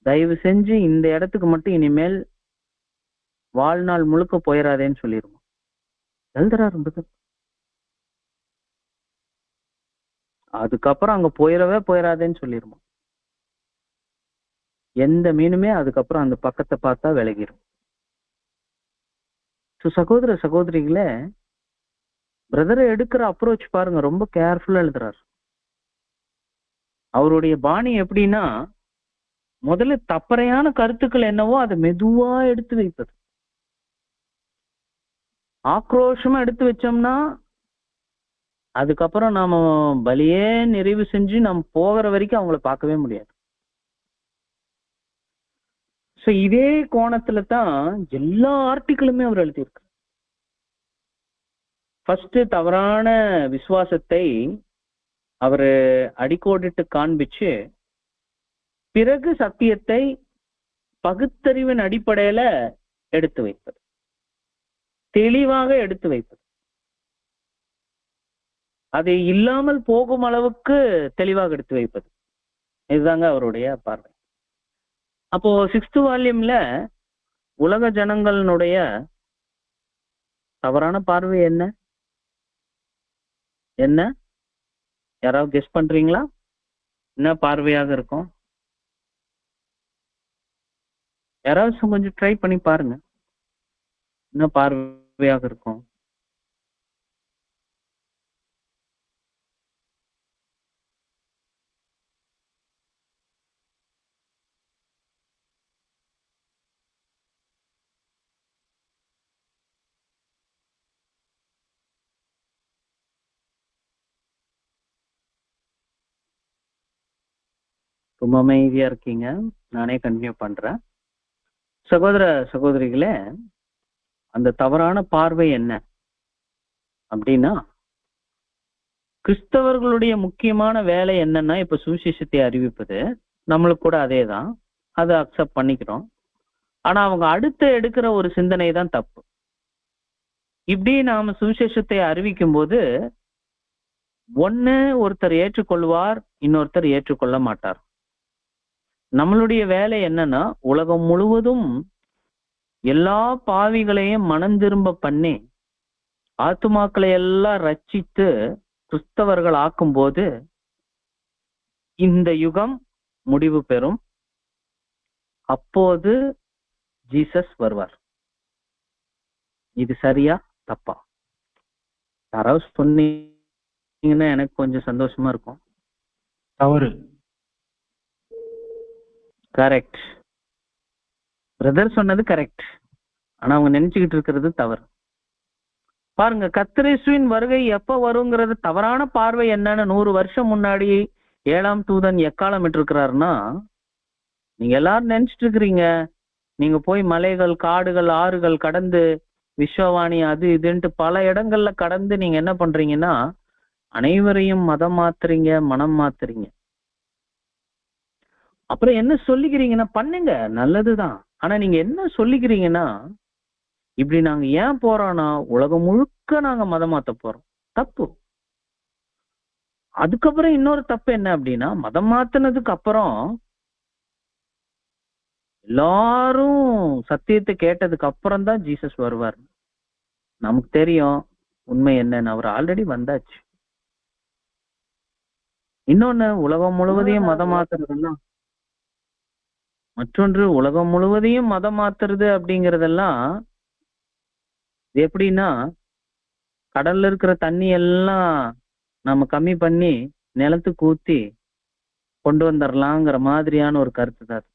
தயவு செஞ்சு இந்த இடத்துக்கு மட்டும் இனிமேல் வாழ்நாள் முழுக்க போயிடாதேன்னு சொல்லிருமா. எழுதுறாரு. அதுக்கப்புறம் அங்க போயிடாதேன்னு சொல்லிருமா. எந்த மீனுமே அதுக்கப்புறம் அந்த பக்கத்தை பார்த்தா விலகிரும். சகோதர சகோதரிகளே, பிரதரை எடுக்கிற அப்ரோச் பாருங்க, ரொம்ப கேர்ஃபுல்லா எழுதுறாரு. அவருடைய பாணி எப்படின்னா, முதல்ல தப்பறையான கருத்துக்கள் என்னவோ அதை மெதுவா எடுத்து வைப்பது. ஆக்ரோஷமா எடுத்து வச்சோம்னா அதுக்கப்புறம் நாம பலியே நிறைவு செஞ்சு நம்ம போகிற வரைக்கும் அவங்கள பார்க்கவே முடியாது. சோ இதே கோணத்துல தான் எல்லா ஆர்டிக்கிளுமே அவர் எழுதியிருக்கு. ஃபர்ஸ்ட் தவறான விசுவாசத்தை அவரு அடிக்கோடிட்டு காண்பிச்சு, பிறகு சத்தியத்தை பகுத்தறிவின் அடிப்படையில எடுத்து வைப்பது, தெளிவாக எடுத்து வைப்பது, அதை இல்லாமல் போகும் அளவுக்கு தெளிவாக எடுத்து வைப்பது. இதுதாங்க அவருடைய பார்வை. அப்போ 6th வால்யூம்ல உலக ஜனங்களுடைய தவறான பார்வை என்ன என்ன யாராவது கெஸ் பண்றீங்களா? என்ன பார்வையாக இருக்கும்? யாராவது கொஞ்சம் ட்ரை பண்ணி பாருங்க. என்ன பார்வையாக இருக்கும்? ரொம்ப அமைதியா இருக்கீங்க. நானே கண்டினியூ பண்றேன். சகோதர சகோதரிகளே, அந்த தவறான பார்வை என்ன அப்படின்னா, கிறிஸ்தவர்களுடைய முக்கியமான வேலை என்னன்னா இப்ப சுவிசேஷத்தை அறிவிப்பது. நம்மளுக்கு கூட அதேதான். அதை அக்செப்ட் பண்ணிக்கிறோம். ஆனா அவங்க அடுத்து எடுக்கிற ஒரு சிந்தனை தான் தப்பு. இப்படி நாம சுவிசேஷத்தை அறிவிக்கும் போது ஒண்ணு ஒருத்தர் ஏற்றுக்கொள்வார், இன்னொருத்தர் ஏற்றுக்கொள்ள மாட்டார். நம்மளுடைய வேலை என்னன்னா உலகம் முழுவதும் எல்லா பாவிகளையும் மனம் திரும்ப பண்ணி ஆத்துமாக்களை எல்லாம் ரட்சித்து கிறிஸ்தவர்கள் ஆக்கும் போது இந்த யுகம் முடிவு பெறும். அப்போது ஜீசஸ் வருவார். இது சரியா தப்பா? யாராவது சொன்னீங்கன்னா எனக்கு கொஞ்சம் சந்தோஷமா இருக்கும். தவறு. கரெக்ட். பிரதர் சொன்னது கரெக்ட். ஆனா அவங்க நினைச்சுக்கிட்டு இருக்கிறது தவறு. பாருங்க, கர்த்தரேசுவின் வருகை எப்ப வருங்கிறது தவறான பார்வை என்னன்னு 100 வருஷம் முன்னாடி 7ஆம் தூதன் எக்காலம் இருக்கிறாருன்னா, நீங்க எல்லாரும் நினைச்சிட்டு இருக்கிறீங்க நீங்க போய் மலைகள், காடுகள், ஆறுகள் கடந்து விஸ்வவாணி அது இதுன்ட்டு பல இடங்கள்ல கடந்து நீங்க என்ன பண்றீங்கன்னா அனைவரையும் மதம் மாத்துறீங்க, மனம் மாத்துறீங்க. அப்புறம் என்ன சொல்லிக்கிறீங்கன்னா பண்ணுங்க, நல்லதுதான். ஆனா நீங்க என்ன சொல்லிக்கிறீங்கன்னா, இப்படி நாங்க ஏன் போறோம்னா உலகம் முழுக்க நாங்க மதம் மாத்த போறோம். தப்பு. அதுக்கப்புறம் இன்னொரு தப்பு என்ன அப்படின்னா, மதம் மாத்தினதுக்கு அப்புறம் எல்லாரும் சத்தியத்தை கேட்டதுக்கு அப்புறம் தான் ஜீசஸ் வருவார். நமக்கு தெரியும் உண்மை என்னன்னு, அவர் ஆல்ரெடி வந்தாச்சு. இன்னொன்னு, உலகம் முழுவதையும் மதம் மாத்துறதெல்லாம் மற்றொன்று உலகம் முழுவதையும் மதம் மாத்துறது அப்படிங்கறதெல்லாம் எப்படின்னா, கடல்ல இருக்கிற தண்ணி எல்லாம் நம்ம கம்மி பண்ணி நிலத்துக்கு ஊத்தி கொண்டு வந்துடலாங்கிற மாதிரியான ஒரு கருத்து தான்.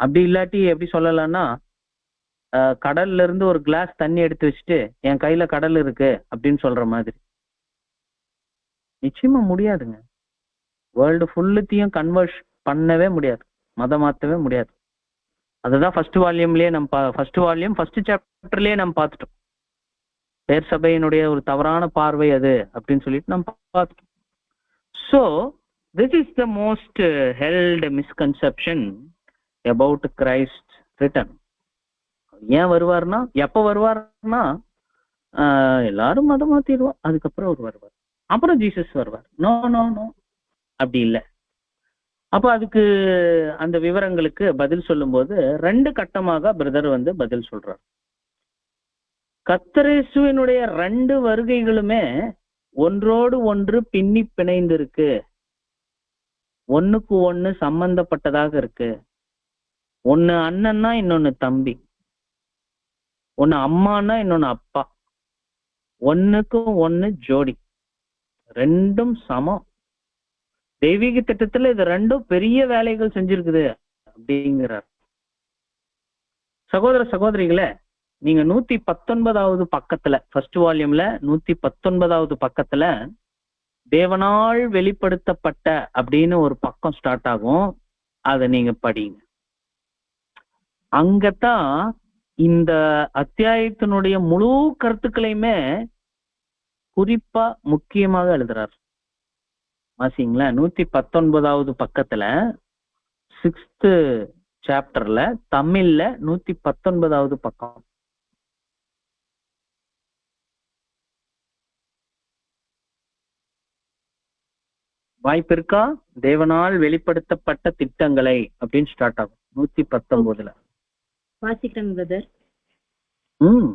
அப்படி இல்லாட்டி எப்படி சொல்லலாம்னா, கடல்ல இருந்து ஒரு கிளாஸ் தண்ணி எடுத்து வச்சுட்டு என் கையில கடல் இருக்கு அப்படின்னு சொல்ற மாதிரி. நிச்சயமா முடியாதுங்க. வேர்ல்டு ஃபுல்லுத்தையும் கன்வர்ட் பண்ணவே முடியாது, மதம் மாத்தவே முடியாது. அதுதான் ஃபர்ஸ்ட் வால்யூம்லயே ஃபர்ஸ்ட் சாப்டர்லயே நம்ம பார்த்துட்டோம். பேர் சபையினுடைய ஒரு தவறான பார்வை அது அப்படின்னு சொல்லிட்டு நம்ம பார்த்துட்டோம். So this is the most held misconception about Christ return. ஏன் வருவார்னா, எப்ப வருவார்னா, எல்லாரும் மதம் மாத்திடுவோம், அதுக்கப்புறம் அவர் வருவார், அப்புறம் ஜீசஸ் வருவார். நோ நோ நோ, அப்படி இல்லை. அப்ப அதுக்கு அந்த விவரங்களுக்கு பதில் சொல்லும் போது 2 கட்டமாக பிரதர் பதில் சொல்றார். கர்த்தரேசுவினுடைய 2 வருகைகளுமே ஒன்றோடு ஒன்று பின்னி பிணைந்து இருக்கு, ஒண்ணுக்கு ஒண்ணு சம்பந்தப்பட்டதாக இருக்கு. ஒன்னு அண்ணன்னா இன்னொன்னு தம்பி, ஒன்னு அம்மானா இன்னொன்னு அப்பா, ஒண்ணுக்கு ஒண்ணு ஜோடி, 2ம் சமம். தெய்வீக திட்டத்துல இது 2ம் பெரிய வேலைகள் செஞ்சிருக்குது அப்படிங்கிறார். சகோதர சகோதரிகளே, நீங்க 119வது பக்கத்துல, ஃபர்ஸ்ட் வால்யூம்ல 119வது பக்கத்துல தேவனால் வெளிப்படுத்தப்பட்ட அப்படின்னு ஒரு பக்கம் ஸ்டார்ட் ஆகும். அதை நீங்க படிங்க. அங்கத்தான் இந்த அத்தியாயத்தினுடைய முழு கருத்துக்களையுமே குறிப்பா முக்கியமாக எழுதுறார். வாசிங்களா, 119வது பக்கத்துல 6th சாப்டர்ல தமிழ்ல 119வது பக்கம். வாய்ப்பு இருக்கா? தேவனால் வெளிப்படுத்தப்பட்ட திட்டங்களை அப்படின்னு ஸ்டார்ட் ஆகும் 119ல. வாசிக்கிறேன் பிரதர். ம்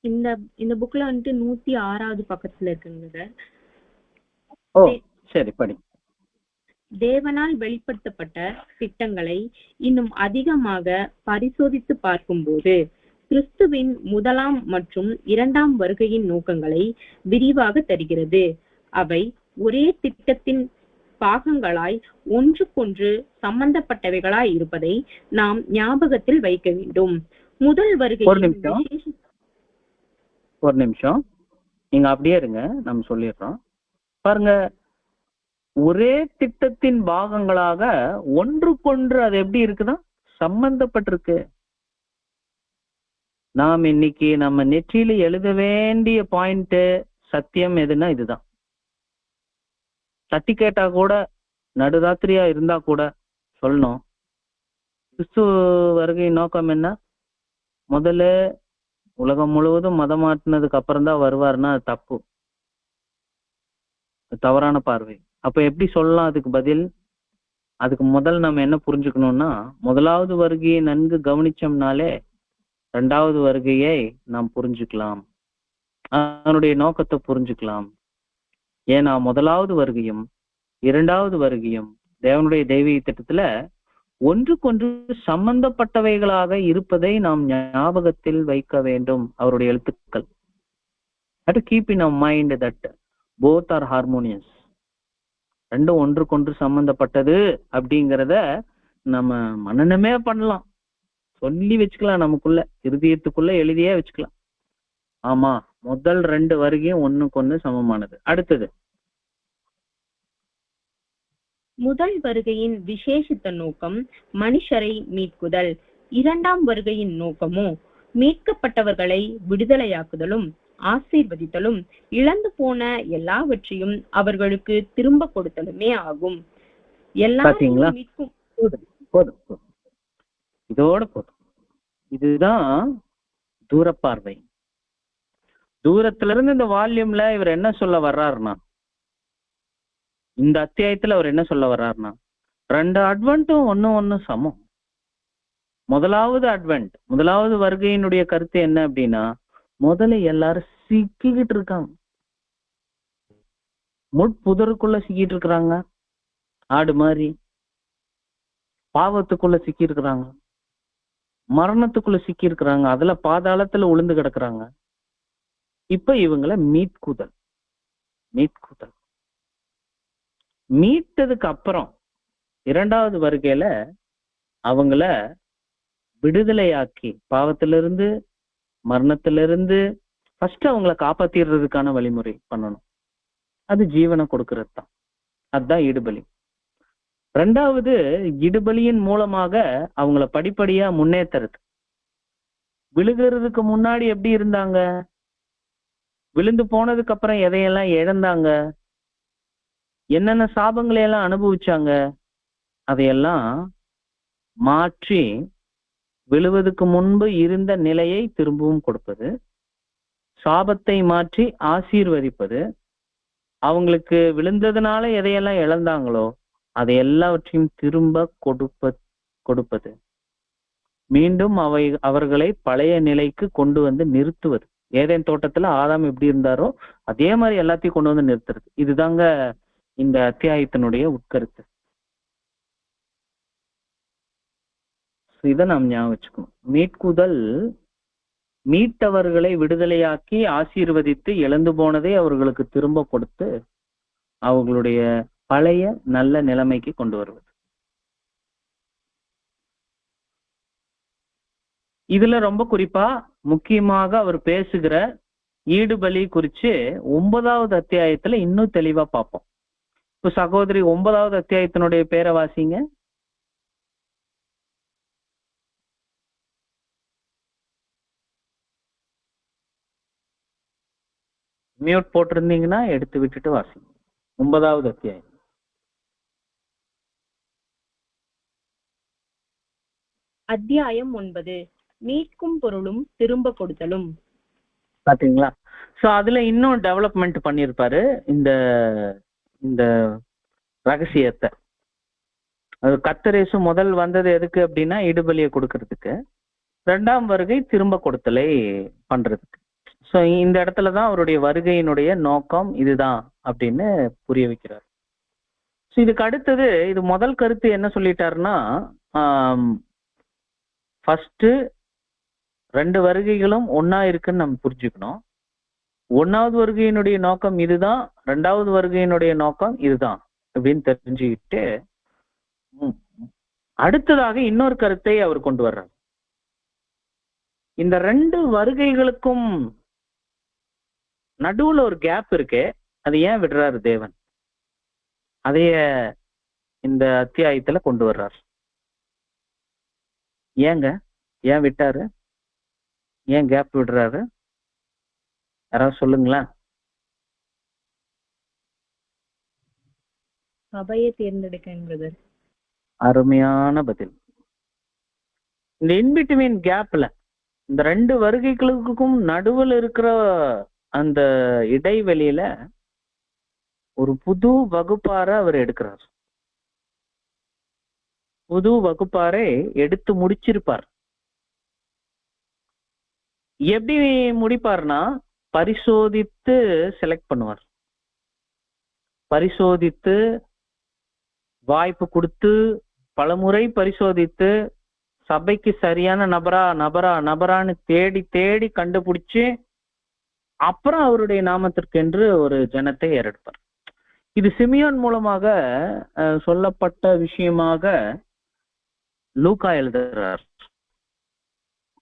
இந்த இந்த புக்ல 106வது பக்கத்துல இருக்குங்க பிரதர். ஓ சரி, படி. தேவனால் வெளிப்படுத்தப்பட்ட திட்டங்களை இன்னும் அதிகமாக பரிசோதித்து பார்க்கும்போது கிறிஸ்துவின் 1ஆம் மற்றும் 2ஆம் வருகையின் நோக்கங்களை விரிவாக தருகிறது. அவை ஒரே திட்டத்தின் பாகங்களாய் ஒன்றுக்கொன்று சம்பந்தப்பட்டவைகளாய் இருப்பதை நாம் ஞாபகத்தில் வைக்க வேண்டும். முதல் வருகை. ஒரு நிமிஷம் நீங்க அப்படியே இருங்க, நம்ம சொல்லிடுறோம். பாருங்க, ஒரே திட்டத்தின் பாகங்களாக ஒன்றுக்கொன்று அது எப்படி இருக்குன்னா சம்பந்தப்பட்டிருக்கு. நாம் இன்னைக்கு நம்ம நெற்றியில எழுத வேண்டிய பாயிண்ட் சத்தியம் எதுன்னா இதுதான். தட்டி கேட்டா கூட, நடுராத்திரியா இருந்தா கூட சொல்லணும், கிறிஸ்து வருகை நோக்கம் என்ன? முதல்ல உலகம் முழுவதும் மதம் மாற்றினதுக்கு அப்புறம் தான் வருவாருன்னா அது தப்பு, தவறான பார்வை. அப்ப எப்படி சொல்லலாம் அதுக்கு பதில்? அதுக்கு முதல் நம்ம என்ன புரிஞ்சுக்கணும்னா, முதலாவது வருகையை நன்கு கவனிச்சோம்னாலே இரண்டாவது வருகையை நாம் புரிஞ்சுக்கலாம், அதனுடைய நோக்கத்தை புரிஞ்சுக்கலாம். ஏன்னா முதலாவது வருகையும் இரண்டாவது வருகையும் தேவனுடைய தெய்வீக திட்டத்துல ஒன்றுக்கொன்று சம்பந்தப்பட்டவைகளாக இருப்பதை நாம் ஞாபகத்தில் வைக்க வேண்டும். அவருடைய எழுத்துக்கள் keep in your mind that both are harmonious. ரெண்டும் ஒன்றுக்கொன்று சம்பந்தப்பட்டது அப்படிங்கிறத நம்ம மனனமே பண்ணலாம், சொல்லி வச்சுக்கலாம், நமக்குள்ள இருதயத்துக்குள்ள எழுதியே வச்சுக்கலாம். ஆமா, முதல் 2 வருகையும் ஒண்ணுக்கு ஒண்ணு சமமானது. அடுத்தது, முதல் வருகையின் விசேஷித்த நோக்கம் மனுஷரை மீட்குதல். இரண்டாம் வருகையின் நோக்கமோ மீட்கப்பட்டவர்களை விடுதலையாக்குதலும் ஆசீர்வதித்தலும் இழந்து போன எல்லாவற்றையும் அவர்களுக்கு திரும்ப கொடுத்தலுமே ஆகும். எல்லாரையும் மீட்கும். போதும், இதோட போதும். இதுதான் தூரப்பார்வை. தூரத்துல இருந்து இந்த வால்யூம்ல இவர் என்ன சொல்ல வர்றாருன்னா, இந்த அத்தியாயத்துல அவர் என்ன சொல்ல வர்றாருன்னா, 2 அட்வென்ட்டும் ஒண்ணு சமம். முதலாவது அட்வென்ட், முதலாவது வருகையினுடைய கருத்து என்ன அப்படின்னா, முதல்ல எல்லாரும் சிக்கிக்கிட்டு இருக்காங்க, முட்புதருக்குள்ள சிக்கிட்டு இருக்கிறாங்க, ஆடு மாதிரி பாவத்துக்குள்ள சிக்கி இருக்கிறாங்க, மரணத்துக்குள்ள சிக்கி இருக்கிறாங்க, அதுல பாதாளத்துல உளுந்து கிடக்குறாங்க. இப்ப இவங்களை மீட்குதல் மீட்டதுக்கு அப்புறம் இரண்டாவது வருகையில அவங்கள விடுதலையாக்கி, பாவத்திலிருந்து மரணத்திலிருந்து ஃபர்ஸ்ட் அவங்கள காப்பாத்திடுறதுக்கான வழிமுறை பண்ணணும். அது ஜீவனை கொடுக்கறது தான், அதுதான் இடுபலி. ரெண்டாவது, இடுபலியின் மூலமாக அவங்கள படிப்படியா முன்னேற்றுறது. விழுகிறதுக்கு முன்னாடி எப்படி இருந்தாங்க, விழுந்து போனதுக்கு அப்புறம் எதையெல்லாம் இழந்தாங்க, என்னென்ன சாபங்களை எல்லாம் அனுபவிச்சாங்க, அதையெல்லாம் மாற்றி விழுவதற்கு முன்பு இருந்த நிலையை திரும்பவும் கொடுப்பது, சாபத்தை மாற்றி ஆசீர்வதிப்பது, அவங்களுக்கு விழுந்ததுனால எதையெல்லாம் இழந்தாங்களோ அதை எல்லாவற்றையும் திரும்ப கொடுப்பது, மீண்டும் அவர்களை பழைய நிலைக்கு கொண்டு வந்து நிறுத்துவது. ஏதேன் தோட்டத்துல ஆதாம் எப்படி இருந்தாரோ அதே மாதிரி எல்லாத்தையும் கொண்டு வந்து நிறுத்துறது. இதுதாங்க இந்த அத்தியாயத்தினுடைய உட்கருத்து. இதை நாம் ஞாபகம் வச்சுக்கணும். மீட்குதல், மீட்டவர்களை விடுதலையாக்கி ஆசீர்வதித்து இழந்து போனதை அவர்களுக்கு திரும்ப கொடுத்து அவர்களுடைய பழைய நல்ல நிலைமைக்கு கொண்டு வருவது. இதுல ரொம்ப குறிப்பா முக்கியமாக அவர் பேசுகிற ஈடுபலி குறிச்சு 9வது அத்தியாயத்துல இன்னும் தெளிவா பார்ப்போம். இப்ப சகோதரி 9வது அத்தியாயத்தினுடைய பேரை வாசிங்க. மியூட் போட்டிருந்தீங்கன்னா எடுத்து விட்டுட்டு வாசிங்க. 9வது அத்தியாயம். அத்தியாயம் 9, மீட்கும் பொருளும் திரும்ப கொடுத்தலும். பாத்தீங்களா? சோ அதுல இன்னும் டெவலப்மெண்ட் பண்ணிருப்பாரு இந்த இந்த ரகசியத்தை. அது கர்த்தரேசு முதல் வந்தது எதுக்கு அப்படின்னா இடுபலியை கொடுக்கறதுக்கு, 2ஆம் வருகை திரும்ப கொடுத்தலை பண்றதுக்கு. ஸோ இந்த இடத்துலதான் அவருடைய வருகையினுடைய நோக்கம் இதுதான் அப்படின்னு புரிய வைக்கிறார். ஸோ இதுக்கு அடுத்தது, இது முதல் கருத்து என்ன சொல்லிட்டாருன்னா, ஃபர்ஸ்ட் 2 வருகைகளும் ஒன்னா இருக்குன்னு நம்ம புரிஞ்சுக்கணும். 1வது வருகையினுடைய நோக்கம் இதுதான், 2வது வருகையினுடைய நோக்கம் இதுதான் அப்படின்னு தெரிஞ்சுக்கிட்டு அடுத்ததாக இன்னொரு கருத்தை அவர் கொண்டு வர்றார். இந்த 2 வருகைகளுக்கும் நடுவுல ஒரு கேப் இருக்கு, அது ஏன் விடுறாரு தேவன்? அதைய இந்த அத்தியாயத்துல கொண்டு வர்றார். ஏங்க, ஏன் விட்டாரு? ஏன் கேப் விடுறாரு? யாராவது சொல்லுங்களேன். சபையை தேர்ந்தெடுக்க என்பது. அருமையான பதில். இந்த இன்பிட்வீன் கேப்ல, இந்த 2 வருகைகளுக்கும் நடுவில் இருக்கிற அந்த இடைவெளியில ஒரு புது வகுப்பார அவர் எடுக்கிறார். புது வகுப்பாரை எடுத்து முடிச்சிருப்பார். எப்படி முடிப்பார்னா, பரிசோதித்து செலக்ட் பண்ணுவார். பரிசோதித்து வாய்ப்பு கொடுத்து பலமுறை பரிசோதித்து சபைக்கு சரியான நபரான்னு தேடி தேடி கண்டுபிடிச்சு அப்புறம் அவருடைய நாமத்திற்கென்று ஒரு ஜனத்தை ஏறெடுப்பார். இது சிமியோன் மூலமாக சொல்லப்பட்ட விஷயமாக லூக்கா எழுதுறார்.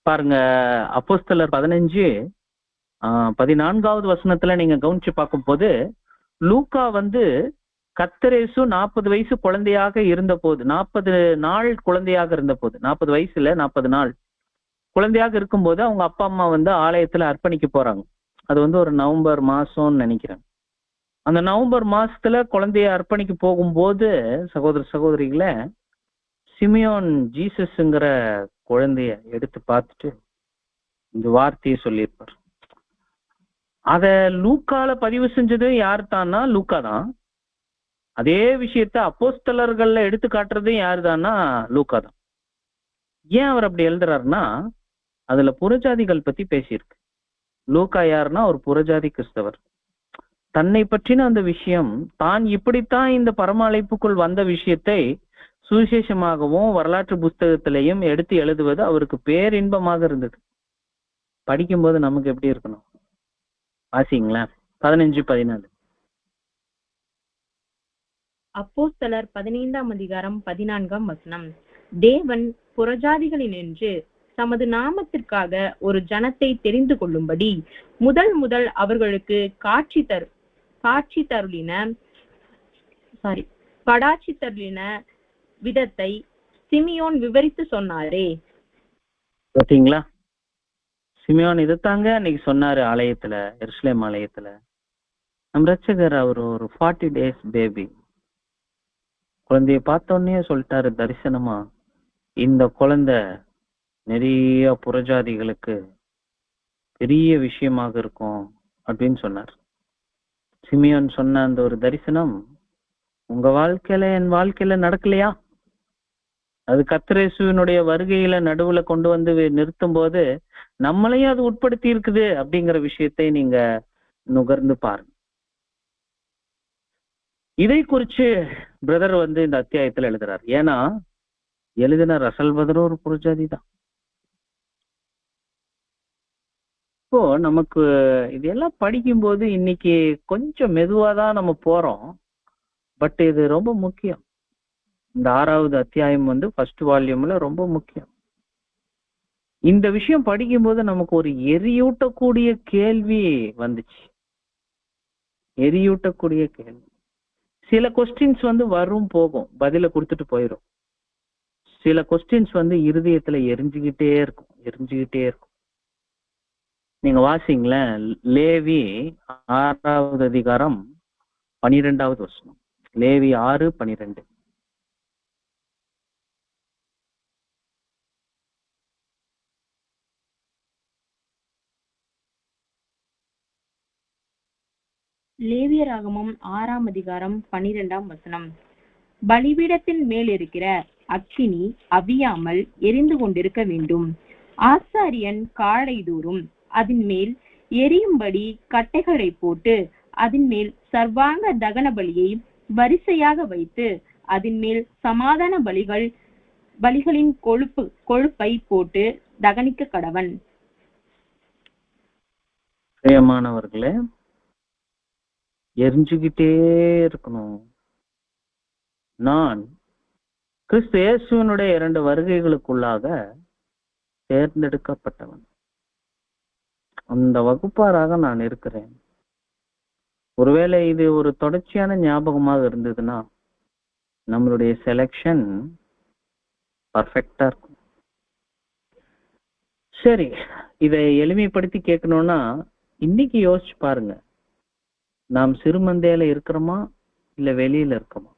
பாருங்க, அப்போஸ்தலர் 15:14 வசனத்துல நீங்க கவனிச்சு பார்க்கும் போது, லூக்கா கர்த்தர் இயேசு 40 வயசு குழந்தையாக இருந்த போது, 40 நாள் குழந்தையாக இருந்த போது, 40 வயசுல 40 நாள் குழந்தையாக இருக்கும்போது அவங்க அப்பா அம்மா ஆலயத்துல அர்ப்பணிக்க போறாங்க. அது ஒரு நவம்பர் மாசம்னு நினைக்கிறேன். அந்த நவம்பர் மாசத்துல குழந்தைய அர்ப்பணிக்க போகும்போது, சகோதர சகோதரிகளை, சிமியோன் ஜீசஸ்ங்கிற குழந்தைய எடுத்து பார்த்துட்டு இந்த வார்த்தையை சொல்லியிருப்பார். அத லூக்கால பதிவு செஞ்சது யார் தான்னா லூக்கா தான். அதே விஷயத்த அப்போஸ்தலர்கள்ல எடுத்து காட்டுறது யாருதான்னா லூக்கா தான். ஏன் அவர் அப்படி எழுதுறாருன்னா, அதுல புறஜாதிகள் பத்தி பேசியிருக்கு. லூக்கா யாருன்னா ஒரு புறஜாதி கிறிஸ்தவர். தன்னை பற்றின அந்த விஷயம், தான் இப்படித்தான் இந்த பரம அழைப்புக்குள் வந்த விஷயத்தை சுவிசேஷமாகவும் வரலாற்று புஸ்தகத்திலையும் எடுத்து எழுதுவது அவருக்கு பேரின்பமாக இருந்தது. படிக்கும்போது நமக்கு எப்படி இருக்கணும்? வாசிங்களேன் 15-14. அப்போஸ்தலர் 15:14 தேவன் புறஜாதிகளினின்று தமது நாமத்திற்காக ஒரு ஜனத்தை தெரிந்து கொள்ளும்படி முதல் அவர்களுக்கு கடாட்சி தருளின விதத்தை சிமியோன் விவரித்து சொன்னாரே. பாத்தீங்களா? சிமியோன் இதுதாங்க அன்னைக்கு சொன்னாரு ஆலயத்துல, எருசலேம் ஆலயத்துல. நம் ரட்சகர் அவர் ஒரு 40 days பேபி. குழந்தைய பார்த்த உடனே சொல்லிட்டாரு தரிசனமா, இந்த குழந்தை நிறைய புறஜாதிகளுக்கு பெரிய விஷயமாக இருக்கும் அப்படின்னு சொன்னார். சிமியோன் சொன்ன அந்த ஒரு தரிசனம் உங்க வாழ்க்கையில என் வாழ்க்கையில நடக்கலையா? அது கர்த்தர் இயேசுவினுடைய வருகையில நடுவுல கொண்டு நிறுத்தும் போது நம்மளையும் அது உட்படுத்தி இருக்குது அப்படிங்கிற விஷயத்தை நீங்க நுகர்ந்து பாருங்க. இதை குறிச்சு பிரதர் இந்த அத்தியாயத்துல எழுதுறார். ஏன்னா எழுதின ரசல் பதர் ஒரு புறஜாதி தான். இப்போ நமக்கு இதெல்லாம் படிக்கும்போது இன்னைக்கு கொஞ்சம் மெதுவாதான் நம்ம போறோம். பட் இது ரொம்ப முக்கியம். இந்த 6வது அத்தியாயம் ஃபர்ஸ்ட் வால்யூம்ல ரொம்ப முக்கியம். இந்த விஷயம் படிக்கும்போது நமக்கு ஒரு எரியூட்டக்கூடிய கேள்வி வந்துச்சு. எரியூட்டக்கூடிய கேள்வி. சில கொஸ்டின்ஸ் வரும் போகும், பதில கொடுத்துட்டு போயிடும். சில கொஸ்டின்ஸ் இருதயத்துல எரிஞ்சுக்கிட்டே இருக்கும். நீங்க வாசிங்களேன், லேவி 6வது அதிகாரம் 12வது வசனம். லேவி 6:12. லேவியராகமம் 6ஆம் அதிகாரம் 12ஆம் வசனம். பலிபீடத்தின் மேல் இருக்கிற அக்கினி அவியாமல் எரிந்து கொண்டிருக்க வேண்டும். ஆசாரியன் காலை தோறும் அதன் மேல் எரியும்படி கட்டைகளை போட்டு அதன் மேல் சர்வாங்க தகன பலியை வரிசையாக வைத்து அதன் மேல் சமாதான பலிகளின் கொழுப்பை போட்டு தகனிக்க கடவன். பிரியமானவர்களே, எரிஞ்சுகிட்டே இருக்கணும். நான் கிறிஸ்து இயேசுவினுடைய 2 வருகைகளுக்குள்ளாக தேர்ந்தெடுக்கப்பட்டவன். அந்த வகுப்பாராக நான் இருக்கிறேன். ஒருவேளை இது ஒரு தொடர்ச்சியான ஞாபகமாக இருந்ததுன்னா நம்மளுடைய செலெக்ஷன் பர்ஃபெக்டா இருக்கும். சரி, இதை எளிமைப்படுத்தி கேட்கணும்னா இன்னைக்கு யோசிச்சு பாருங்க, நாம் சிறுமந்தையில இருக்கிறோமா இல்ல வெளியில இருக்கோமா?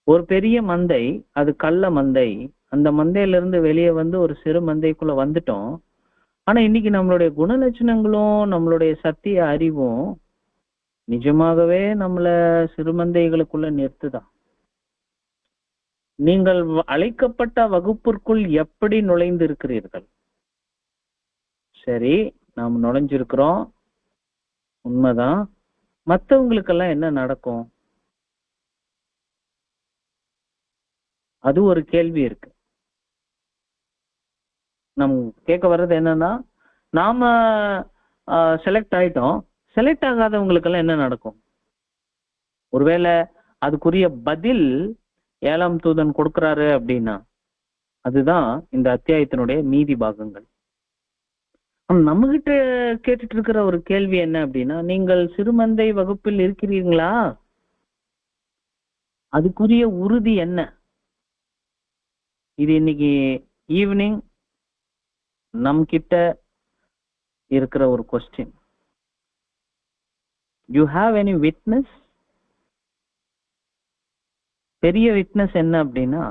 ஒரு பெரிய மந்தை, அது கள்ள மந்தை, அந்த மந்தையில இருந்து வெளியே வந்து ஒரு சிறு மந்தைக்குள்ள வந்துட்டோம். ஆனா இன்னைக்கு நம்மளுடைய குணலட்சணங்களும் நம்மளுடைய சத்திய அறிவும் நிஜமாகவே நம்மள சிறுமந்தைகளுக்குள்ள நிறுத்துதான். நீங்கள் அழைக்கப்பட்ட வகுப்பிற்குள் எப்படி நுழைந்து இருக்கிறீர்கள்? சரி, நாம் நுழைஞ்சிருக்கிறோம், உண்மைதான். மற்றவங்களுக்கெல்லாம் என்ன நடக்கும்? அது ஒரு கேள்வி இருக்கு. நம் கேட்க வர்றது என்னன்னா, நாம செலக்ட் ஆயிட்டோம், செலக்ட் ஆகாதவங்களுக்கெல்லாம் என்ன நடக்கும்? ஒருவேளை அதுக்குரிய பதில் 7ஆம் தூதன் கொடுக்கிறாரு அப்படின்னா அதுதான் இந்த அத்தியாயத்தினுடைய மீதி பாகங்கள். நம்ம கிட்ட கேட்டுட்டு இருக்கிற ஒரு கேள்வி என்ன அப்படின்னா, நீங்கள் சிறுமந்தை வகுப்பில் இருக்கிறீங்களா? அதுக்குரிய உறுதி என்ன? இது இன்னைக்கு ஈவினிங் நம் கிட்ட இருக்கிற ஒரு question. You have any witness? பெரிய விட்னஸ் என்ன அப்படின்னா,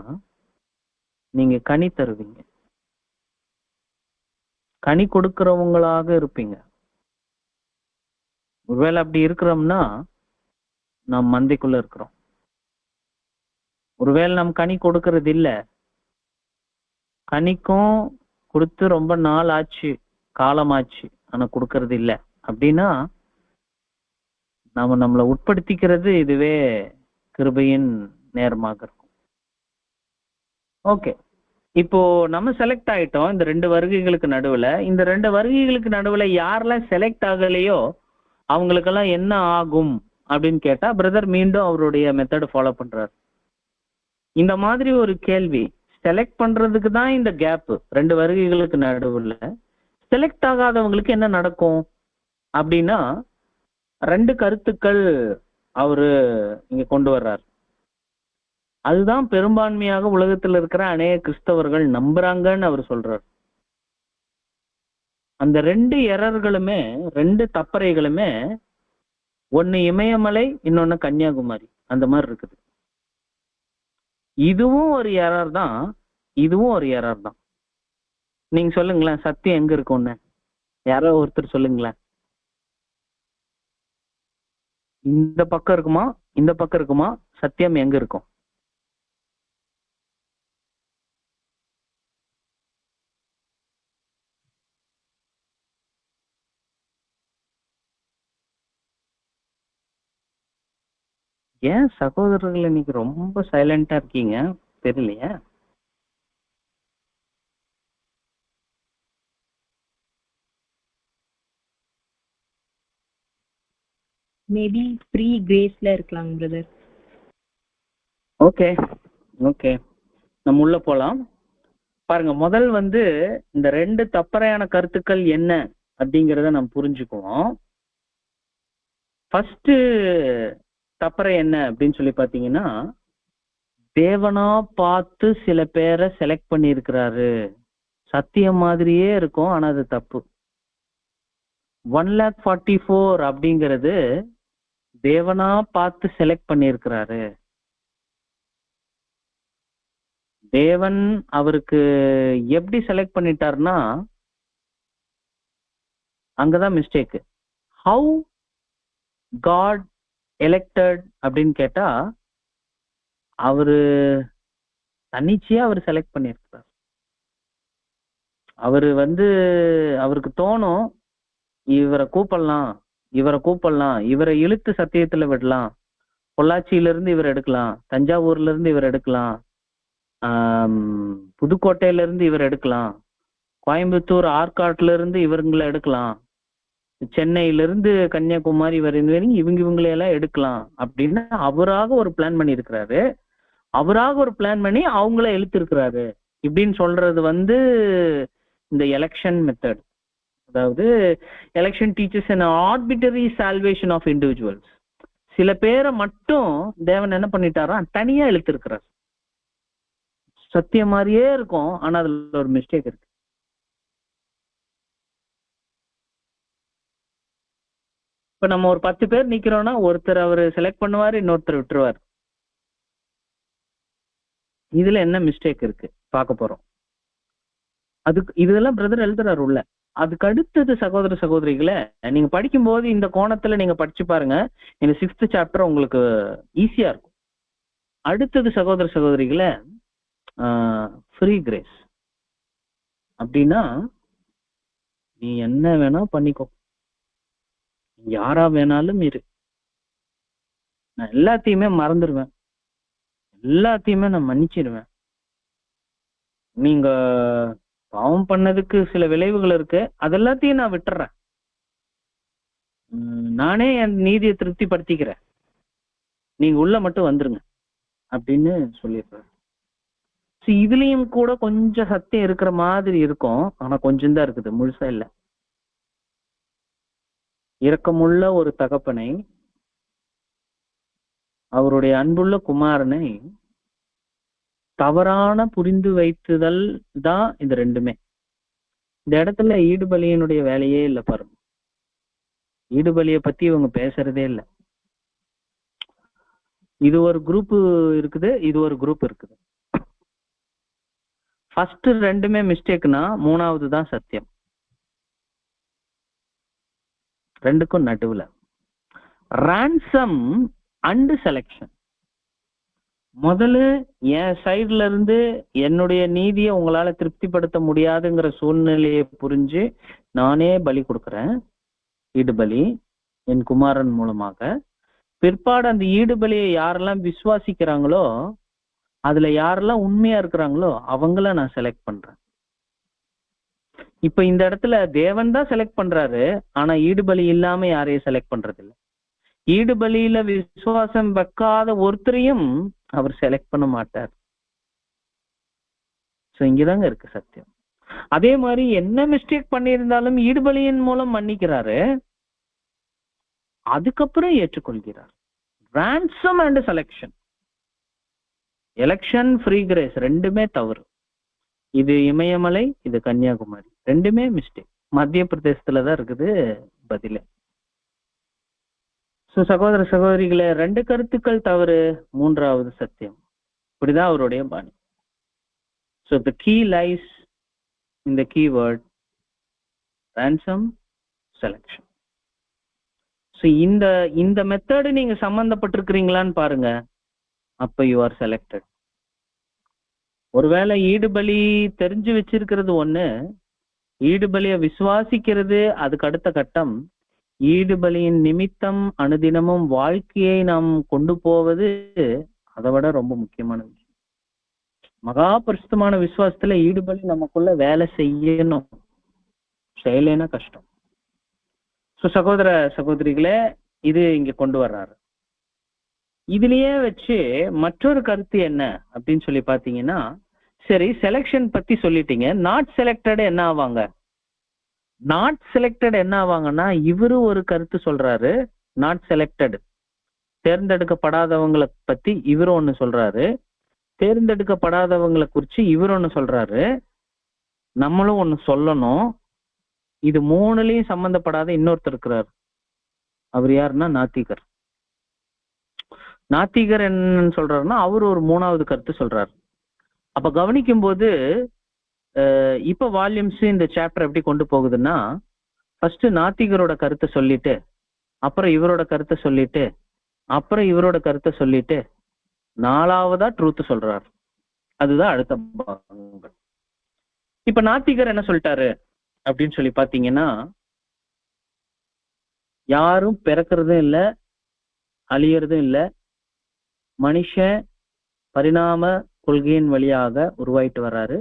நீங்க கனி தருவீங்க, கனி கொடுக்கிறவங்களாக இருப்பீங்க. ஒருவேளை அப்படி இருக்கிறோம்னா நாம் மந்தைக்குள்ள இருக்கிறோம். ஒருவேளை நாம் கனி கொடுக்கறது இல்ல, கனிக்கும் கொடுத்து ரொம்ப நாள் ஆச்சு, காலமாச்சு, ஆனா கொடுக்கறது இல்ல அப்படின்னா நாம நம்மளை உட்படுத்திக்கிறது இதுவே கிருபையின் நேரமாக இருக்கும். ஓகே, இப்போ நம்ம செலக்ட் ஆயிட்டோம் இந்த 2 வருகைகளுக்கு நடுவுல. இந்த 2 வருகைகளுக்கு நடுவுல யாரெல்லாம் செலக்ட் ஆகலையோ அவங்களுக்கெல்லாம் என்ன ஆகும் அப்படின்னு கேட்டா, பிரதர் மீண்டும் அவருடைய மெத்தட் ஃபாலோ பண்றாரு. இந்த மாதிரி ஒரு கேள்வி செலக்ட் பண்றதுக்கு தான் இந்த கேப் 2 வருகைகளுக்கு நடுவுல. செலக்ட் ஆகாதவங்களுக்கு என்ன நடக்கும் அப்படின்னா 2 கருத்துக்கள் அவரு இங்க கொண்டு வர்றார். அதுதான் பெரும்பான்மையாக உலகத்துல இருக்கிற அநேக கிறிஸ்தவர்கள் நம்புறாங்கன்னு அவர் சொல்றார். அந்த 2 எரர்களுமே, 2 தப்பறைகளுமே, ஒன்னு இமயமலை, இன்னொன்னு கன்னியாகுமரி, அந்த மாதிரி இருக்குது. இதுவும் ஒரு எரர் தான், இதுவும் ஒரு எரர் தான். நீங்க சொல்லுங்களேன், சத்தியம் எங்க இருக்கும்னு யாரோ ஒருத்தர் சொல்லுங்களேன். இந்த பக்கம் இருக்குமா இந்த பக்கம் இருக்குமா? சத்தியம் எங்க இருக்கும்? ஏன் சகோதரர்கள் இன்னைக்கு ரொம்ப சைலண்டா இருக்கீங்க? தெரியலையா? மேபி ஃப்ரீ கிரேஸ்ல இருக்கலாம் பிரதர். ஓகே ஓகே, நம்ம உள்ள போலாம். பாருங்க, முதல் வந்து இந்த 2 தப்பறையான கருத்துக்கள் என்ன அப்படிங்கிறத நம்ம புரிஞ்சுக்குவோம். ஃபர்ஸ்ட் தப்பறை என்ன அப்படின்னு சொல்லி பாத்தீங்கன்னா, தேவனா பார்த்து சில பேரை செலக்ட் பண்ணி இருக்கிறாரு. சத்தியம் மாதிரியே இருக்கும், ஆனா அது தப்பு. 1,44,000 அப்படிங்கிறது தேவனா பார்த்து செலக்ட் பண்ணியிருக்கிறாரு. தேவன் அவருக்கு எப்படி செலக்ட் பண்ணிட்டார்னா, அங்கதான் மிஸ்டேக். ஹவு காட் எலெக்டட் அப்படின்னு கேட்டா, அவரு தன்னிச்சையா அவர் செலக்ட் பண்ணியிருக்கிறார். அவரு வந்து அவருக்கு தோணும், இவரை கூப்பிடலாம், இவரை கூப்பிடலாம், இவரை இழுத்து சத்தியத்துல விடலாம், பொள்ளாச்சியில இருந்து இவர் எடுக்கலாம், தஞ்சாவூர்ல இருந்து இவர் எடுக்கலாம், புதுக்கோட்டையில இருந்து இவர் எடுக்கலாம், கோயம்புத்தூர் ஆற்காட்டுல இருந்து இவங்களை எடுக்கலாம், சென்னையில இருந்து கன்னியாகுமரி வரைக்கும் இவங்களையெல்லாம் எடுக்கலாம் அப்படின்னு அவராக ஒரு பிளான் பண்ணி இருக்கிறாரு. அவராக ஒரு பிளான் பண்ணி அவங்கள இழுத்திருக்கிறாரு. இப்படின்னு சொல்றது வந்து இந்த எலெக்ஷன் மெத்தட். அதாவது election teachers an arbitrary salvation of individuals. சில பேரை மட்டும் தேவன் என்ன பண்ணிட்டாராம், தனியா இழுத்திருக்கிறார். சத்தியம் மாதிரியே இருக்கும், ஆனா அதுல ஒரு மிஸ்டேக் இருக்கு. இப்ப நம்ம ஒரு 10 பேர் நிக்கிறோம்னா ஒருத்தர் அவரு செலக்ட் பண்ணுவாரு, இன்னொருத்தர் விட்டுருவார். இதுல என்ன மிஸ்டேக் இருக்கு பார்க்க போறோம். அதுக்கு இதெல்லாம் பிரதர் எழுதுறாரு உள்ள. அதுக்கு அடுத்தது சகோதர சகோதரிகளை நீங்க படிக்கும்போது இந்த கோணத்துல நீங்க படிச்சு பாருங்க. இந்த 6th சாப்டர் உங்களுக்கு ஈஸியா இருக்கும். அடுத்தது சகோதர சகோதரிகளை ஃப்ரீ கிரேஸ் அப்படின்னா, நீ என்ன வேணா பண்ணிக்கோ, யாரா வேணாலும் இரு, நான் எல்லாத்தையுமே மறந்துடுவேன், எல்லாத்தையுமே நான் மன்னிச்சிடுவேன். நீங்க பாவம் பண்ணதுக்கு சில விளைவுகள் இருக்கு, அதெல்லாத்தையும் நான் விட்டுறேன், நானே என் நீதியை திருப்திப்படுத்திக்கிறேன், நீங்க உள்ள மட்டும் வந்துருங்க அப்படின்னு சொல்லிடுறாரு. இதுலயும் கூட கொஞ்சம் சத்தியம் இருக்கிற மாதிரி இருக்கும், ஆனா கொஞ்சம் தான் இருக்குது, முழுசா இல்ல. இரக்கமுள்ள ஒரு தகப்பனை, அவருடைய அன்புள்ள குமாரனை தவறான புரிந்து வைத்துதல் தான் இந்த ரெண்டுமே. இந்த இடத்துல ஈடுபலியினுடைய வேலையே இல்லை பாருங்க. ஈடுபலியை பத்தி இவங்க பேசுறதே இல்லை. இது ஒரு குரூப் இருக்குது, இது ஒரு குரூப் இருக்குது. ஃபர்ஸ்ட் ரெண்டுமே மிஸ்டேக்னா மூணாவது தான் சத்தியம். ரெண்டுக்கும் நடுவுல ரான்சம் அண்ட் செலக்ஷன். முதல்ல என் சைட்ல இருந்து என்னுடைய நீதியை உங்களால திருப்திப்படுத்த முடியாதுங்கிற சூழ்நிலையை புரிஞ்சு நானே பலி கொடுக்குறேன், ஈடுபலி என் குமாரன் மூலமாக. பிற்பாடு அந்த ஈடுபலியை யாரெல்லாம் விசுவாசிக்கிறாங்களோ, அதுல யாரெல்லாம் உண்மையா இருக்கிறாங்களோ அவங்கள நான் செலக்ட் பண்றேன். இப்ப இந்த இடத்துல தேவன் தான் செலக்ட் பண்றாரு, ஆனா ஈடுபலி இல்லாம யாரையும் செலக்ட் பண்றது இல்லை. ஈடுபலியில விசுவாசம் வைக்காத ஒருத்தரையும் அவர் செலக்ட் பண்ண மாட்டார். சோ இங்கதாங்க இருக்கு சத்தியம். அதே மாதிரி என்ன மிஸ்டேக் பண்ணியிருந்தாலும் ஈடுபலியின் மூலம் மன்னிக்கிறாரு, அதுக்கப்புறம் ஏற்றுக்கொள்கிறார். Ransom and selection, election, free grace ரெண்டுமே தவறு. இது இமயமலை, இது கன்னியாகுமரி, ரெண்டுமே மிஸ்டேக். மத்திய பிரதேசத்துலதான் இருக்குது பதில. சோ சகோதர சகோதரிகளை, ரெண்டு கருத்துக்கள் தவறு, மூன்றாவது சத்தியம். இப்படிதான் அவருடைய பாணி. So the key lies in the key word ransom, selection. So இந்த மெத்தடு நீங்க சம்பந்தப்பட்டிருக்கிறீங்களான்னு பாருங்க, அப்ப யூ ஆர் செலக்டட். ஒருவேளை ஈடுபலி தெரிஞ்சு வச்சிருக்கிறது ஒண்ணு, ஈடுபலியை விசுவாசிக்கிறது அதுக்கு அடுத்த கட்டம். ஈடுபலியின் நிமித்தம் அனுதினமும் வாழ்க்கையை நாம் கொண்டு போவது அதை விட ரொம்ப முக்கியமான விஷயம். மகா பரிசுத்தமான விசுவாசத்துல ஈடுபலி நமக்குள்ள வேலை செய்யணும், செய்யலைன்னா கஷ்டம். சோ சகோதர சகோதரிகளே, இது இங்க கொண்டு வர்றாரு. இதுலயே வச்சு மற்றொரு கருத்து என்ன அப்படின்னு சொல்லி பாத்தீங்கன்னா, சரி செலெக்ஷன் பத்தி சொல்லிட்டீங்க, நாட் செலக்டட் என்ன ஆவாங்க? நாட் செலக்டட் என்ன ஆவாங்கன்னா, இவரு ஒரு கருத்து சொல்றாரு, நாட் செலக்டட் தேர்ந்தெடுக்கப்படாதவங்களை பத்தி இவரு ஒண்ணு சொல்றாரு, தேர்ந்தெடுக்கப்படாதவங்களை குறிச்சு இவர் ஒண்ணு சொல்றாரு, நம்மளும் ஒண்ணு சொல்லணும். இது மூணுலயும் சம்பந்தப்படாத இன்னொருத்தர் இருக்கிறார். அவர் யாருன்னா நாத்திகர். நாத்திகர் என்னன்னு சொல்றாருன்னா, அவர் ஒரு மூணாவது கருத்து சொல்றாரு. அப்ப கவனிக்கும் போது இப்ப வால்யூம்ஸ் இந்த சாப்டர் எப்படி கொண்டு போகுதுன்னா, ஃபர்ஸ்ட் நாத்திகரோட கருத்தை சொல்லிட்டு, அப்புறம் இவரோட கருத்தை சொல்லிட்டு, அப்புறம் இவரோட கருத்தை சொல்லிட்டு, நாலாவதா ட்ரூத் சொல்றாரு. அதுதான் அடுத்த பாகங்கள். இப்ப நாத்திகர் என்ன சொல்லிட்டாரு அப்படின்னு சொல்லி பாத்தீங்கன்னா, யாரும் பிறக்கிறதும் இல்லை, அழியறதும் இல்லை, மனுஷன் பரிணாம கொள்கையின் வழியாக உருவாயிட்டு வர்றாரு,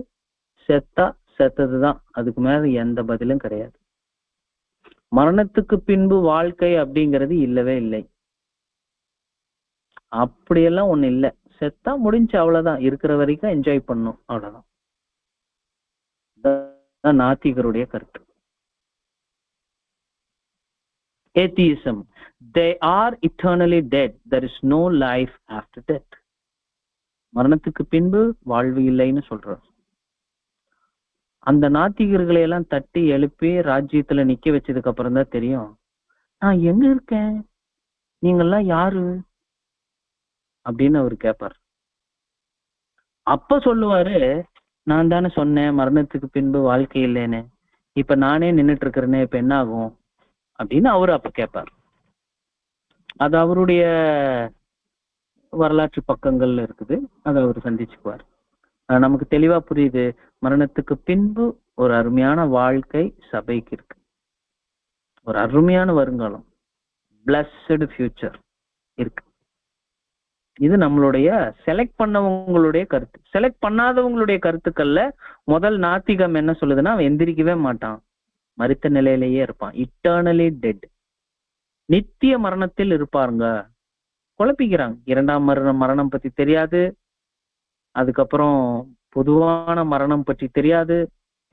செத்தா செத்ததுதான், அதுக்கு மேல எந்த பதிலும் கிடையாது. மரணத்துக்கு பின்பு வாழ்க்கை அப்படிங்கிறது இல்லவே இல்லை. அப்படியெல்லாம் ஒண்ணு இல்லை, செத்தா முடிஞ்சு அவ்வளவுதான், இருக்கிற வரைக்கும் என்ஜாய் பண்ணும், அவ்வளவுதான். நாத்திகருடைய கருத்து. ஏத்தியிசம். They are eternally dead. There is no life after death. மரணத்துக்கு பின்பு வாழ்வு இல்லைன்னு சொல்றார். அந்த நாத்திகர்களை எல்லாம் தட்டி எழுப்பி ராஜ்யத்துல நிக்க வச்சதுக்கு அப்புறம் தான் தெரியும், நான் எங்க இருக்கேன், நீங்கெல்லாம் யாரு அப்படின்னு அவர் கேட்பார். அப்ப சொல்லுவாரு, நான் தானே சொன்னேன் மரணத்துக்கு பின்பு வாழ்க்கை இல்லைன்னு, இப்ப நானே நின்னுட்டு இருக்கிறேன்னு, இப்ப என்ன ஆகும் அப்படின்னு அவரு அப்ப கேட்பார். அது அவருடைய வரலாற்று பக்கங்கள்ல இருக்குது, அதை அவர் சந்திச்சுக்குவார். நமக்கு தெளிவா புரியுது, மரணத்துக்கு பின்பு ஒரு அருமையான வாழ்க்கை சபைக்கு இருக்கு, ஒரு அருமையான வருங்காலம், பிளஸ்டு ஃபியூச்சர் இருக்கு. இது நம்மளுடைய செலக்ட் பண்ணவங்களுடைய கருத்து. செலக்ட் பண்ணாதவங்களுடைய கருத்துக்கள்ல முதல் நாத்திகம் என்ன சொல்லுதுன்னா, அவன் எந்திரிக்கவே மாட்டான், மரித்த நிலையிலேயே இருப்பான், இட்டர்னலி டெட், நித்திய மரணத்தில் இருப்பாருங்க. குழப்பிக்கிறாங்க. இரண்டாம் மரணம் பத்தி தெரியாது, அதுக்கப்புறம் பொதுவான மரணம் பற்றி தெரியாது,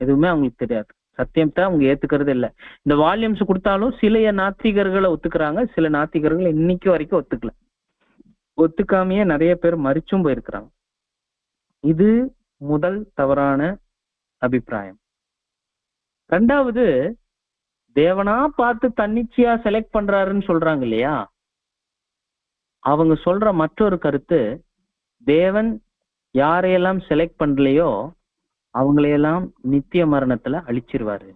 எதுவுமே அவங்களுக்கு தெரியாது. சத்தியத்தை அவங்க ஏத்துக்கிறது இல்லை. இந்த வால்யூம்ஸ் கொடுத்தாலும் சில நாத்திகர்களை ஒத்துக்கிறாங்க, சில நாத்திகர்கள் இன்னைக்கு வரைக்கும் ஒத்துக்கல. ஒத்துக்காமையே நிறைய பேர் மரிச்சும் போயிருக்கிறாங்க. இது முதல் தவறான அபிப்பிராயம். ரெண்டாவது, தேவனா பார்த்து தன்னிச்சையா செலக்ட் பண்றாருன்னு சொல்றாங்க இல்லையா, அவங்க சொல்ற மற்றொரு கருத்து, தேவன் யாரையெல்லாம் செலக்ட் பண்ணலையோ அவங்களையெல்லாம் நித்திய மரணத்துல அழிச்சிருவாரு.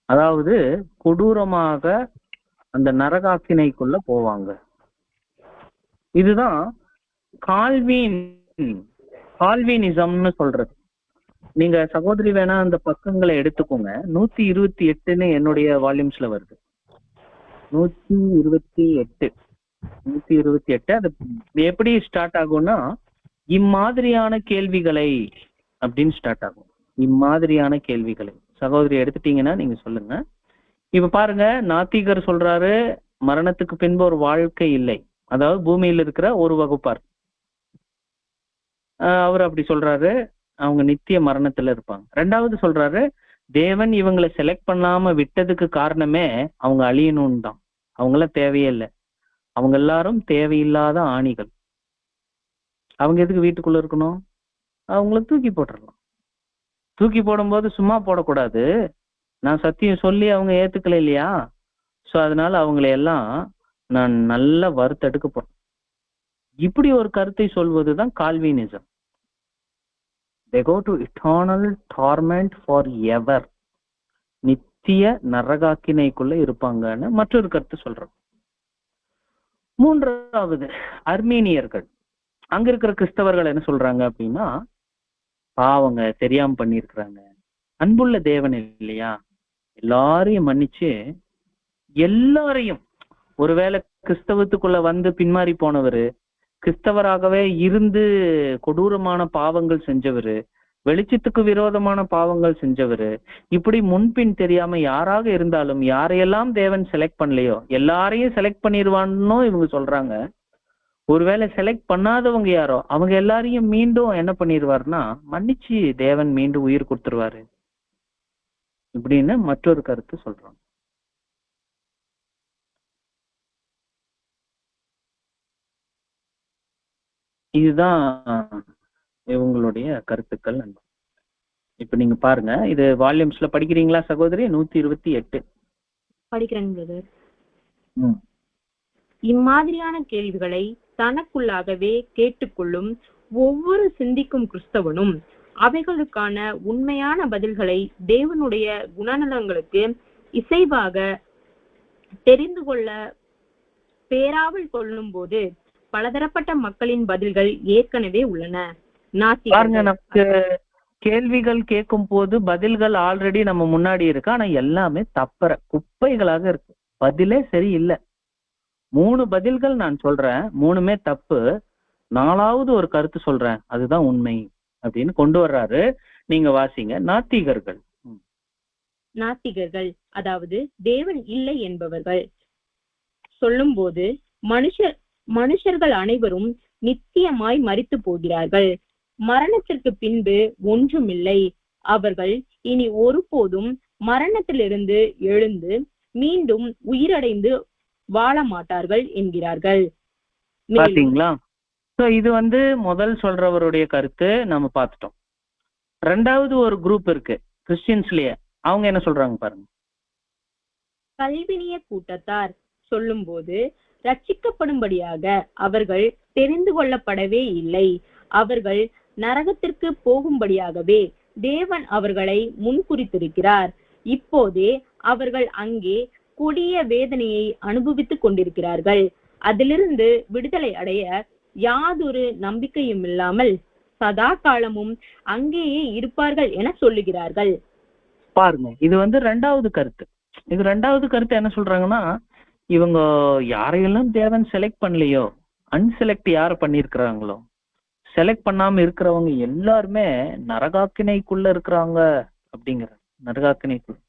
அதாவது கொடூரமாக அந்த நரகாக்கினைக்குள்ள போவாங்க. இதுதான் கால்வினிசம்னு சொல்றது. நீங்க சகோதரி வேணா அந்த பக்கங்களை எடுத்துக்கோங்க. 128ன்னு என்னுடைய வால்யூம்ஸ்ல வருது. 128 அது எப்படி ஸ்டார்ட் ஆகும்னா, இம்மாதிரியான கேள்விகளை அப்படின்னு ஸ்டார்ட் ஆகும். இம்மாதிரியான கேள்விகளை சகோதரி எடுத்துட்டீங்கன்னா நீங்க சொல்லுங்க. இப்ப பாருங்க, நாத்திகர் சொல்றாரு மரணத்துக்கு பின்பு ஒரு வாழ்க்கை இல்லை, அதாவது பூமியில் இருக்கிற ஒரு வகுப்பார். அவர் அப்படி சொல்றாரு, அவங்க நித்திய மரணத்துல இருப்பாங்க. ரெண்டாவது சொல்றாரு, தேவன் இவங்களை செலக்ட் பண்ணாம விட்டதுக்கு காரணமே அவங்க அழியணும்னு தான், அவங்களாம் தேவையே இல்லை, அவங்க எல்லாரும் தேவையில்லாத ஆணிகள், அவங்க எதுக்கு வீட்டுக்குள்ள இருக்கணும், அவங்கள தூக்கி போட்டுடலாம். தூக்கி போடும்போது சும்மா போடக்கூடாது, நான் சத்தியம் சொல்லி அவங்க ஏத்துக்கல இல்லையா, சோ அதனால அவங்களை எல்லாம் நான் நல்ல வறுத்தெடுக்க போறேன். இப்படி ஒரு கருத்தை சொல்வதுதான் Calvinism. they go to eternal torment forever, நித்திய நரகாக்கினைக்குள்ள இருப்பாங்கன்னு மற்றொரு கருத்து சொல்றோம். மூன்றாவது, அர்மீனியர்கள். அங்க இருக்கிற கிறிஸ்தவர்கள் என்ன சொல்றாங்க அப்படின்னா, பாவங்க தெரியாம பண்ணிருக்கிறாங்க, அன்புள்ள தேவன் இல்லையா, எல்லாரையும் மன்னிச்சு எல்லாரையும், ஒருவேளை கிறிஸ்தவத்துக்குள்ள வந்து பின்மாறி போனவரு, கிறிஸ்தவராகவே இருந்து கொடூரமான பாவங்கள் செஞ்சவரு, வெளிச்சத்துக்கு விரோதமான பாவங்கள் செஞ்சவரு, இப்படி முன்பின் தெரியாம யாராக இருந்தாலும் யாரையெல்லாம் தேவன் செலக்ட் பண்ணலையோ எல்லாரையும் செலக்ட் பண்ணிடுவான்னு இவங்க சொல்றாங்க. ஒருவேளை செலக்ட் பண்ணாதவங்க யாரோ அவங்க எல்லாரையும் மீண்டும் என்ன பண்ணிடுவாருன்னா மன்னிச்சு தேவன் மீண்டும் உயிர் கொடுத்துருவாரு இப்படின்னு மற்றொரு கருத்து சொல்றாங்க. இதுதான் இவங்களுடைய கருத்துக்கள். இப்ப நீங்க பாருங்க, இது வால்யூம்ஸ்ல படிக்கிறீங்களா சகோதரி? 128 படிக்கிறேன் பிரதர். இம்மாதிரியான கேள்விகளை தனக்குள்ளாகவே கேட்டுக்கொள்ளும் ஒவ்வொரு சிந்திக்கும் கிறிஸ்தவனும் அவைகளுக்கான உண்மையான பதில்களை தேவனுடைய குணநலங்களுக்கு இசைவாக தெரிந்து கொள்ள பேராவல் கொள்ளும் போது பலதரப்பட்ட மக்களின் பதில்கள் ஏற்கனவே உள்ளன. நமக்கு கேள்விகள் கேட்கும் போது பதில்கள் ஆல்ரெடி நம்ம முன்னாடி இருக்கு, ஆனா எல்லாமே தப்பற குப்பைகளாக இருக்கு, பதிலே சரியில்லை. 3 பதில்கள் நான் சொல்றேன், 3மே தப்பு, 4வது ஒரு கருத்து சொல்றேன் அதுதான் உண்மை அப்படின்னு கொண்டு வர்றாரு. நீங்க வாசிங்க. நாத்திகர்கள் அதாவது தேவன் இல்லை என்பவர்கள் சொல்லும் போது மனுஷர்கள் அனைவரும் நித்தியமாய் மரித்து போகிறார்கள், மரணத்திற்கு பின்பு ஒன்றுமில்லை, அவர்கள் இனி ஒருபோதும் மரணத்திலிருந்து எழுந்து மீண்டும் உயிரடைந்து வாழ மாட்டார்கள் என்கிறார்கள். மேலும் பாத்தீங்களா? சோ இது முதல் சொல்றவருடைய கருத்து நம்ம பார்த்துட்டோம். ரெண்டாவது ஒரு குரூப் இருக்கு கிறிஸ்டியன்ஸ்லயே, அவங்க என்ன சொல்றாங்க பாருங்க. கல்வினிய கூட்டத்தார் சொல்லும்போது ரட்சிக்கப்படும்படியாக அவர்கள் தெரிந்து கொள்ளப்படவே இல்லை, அவர்கள் நரகத்திற்கு போகும்படியாகவே தேவன் அவர்களை முன்குறித்திருக்கிறார். இப்போதே அவர்கள் அங்கே கொடிய வேதனையை அனுபவித்துக் கொண்டிருக்கிறார்கள். அதிலிருந்து விடுதலை அடைய யாதொரு நம்பிக்கையும் இல்லாமல் சதா காலமும் அங்கேயே இருப்பார்கள் என சொல்லுகிறார்கள். பாருங்க, இது ரெண்டாவது கருத்து. இது ரெண்டாவது கருத்து என்ன சொல்றாங்கன்னா, இவங்க யாரையெல்லாம் தேவன் செலக்ட் பண்ணலையோ, அன்செலக்ட் யார பண்ணிருக்கிறாங்களோ, செலக்ட் பண்ணாம இருக்கிறவங்க எல்லாருமே நரகாக்கினைக்குள்ள இருக்கிறாங்க அப்படிங்கிற. நரகாக்கினைக்குள்ள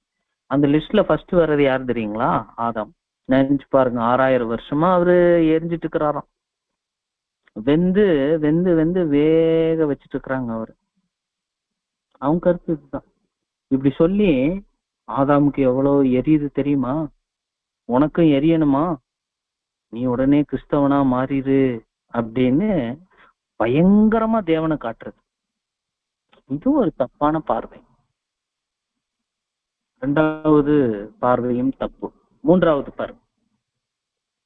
அந்த லிஸ்ட்ல ஃபர்ஸ்ட் வர்றது யாரு தெரியுங்களா? ஆதாம். நினைச்சு பாருங்க, 6000 வருஷமா அவரு எரிஞ்சிட்டு இருக்கிறாராம். வெந்து வெந்து வெந்து வேக வச்சிட்டு இருக்கிறாங்க அவரு. அவங்க கருத்து இதுதான். இப்படி சொல்லி ஆதாமுக்கு எவ்வளவு எரியுது தெரியுமா? உனக்கும் எரியணுமா? நீ உடனே கிறிஸ்தவனா மாறிடு அப்படின்னு பயங்கரமா தேவனை காட்டுறது. இது ஒரு தப்பான பார்வை. இரண்டாவது பார்வையும் தப்பு. மூன்றாவது பார்வை,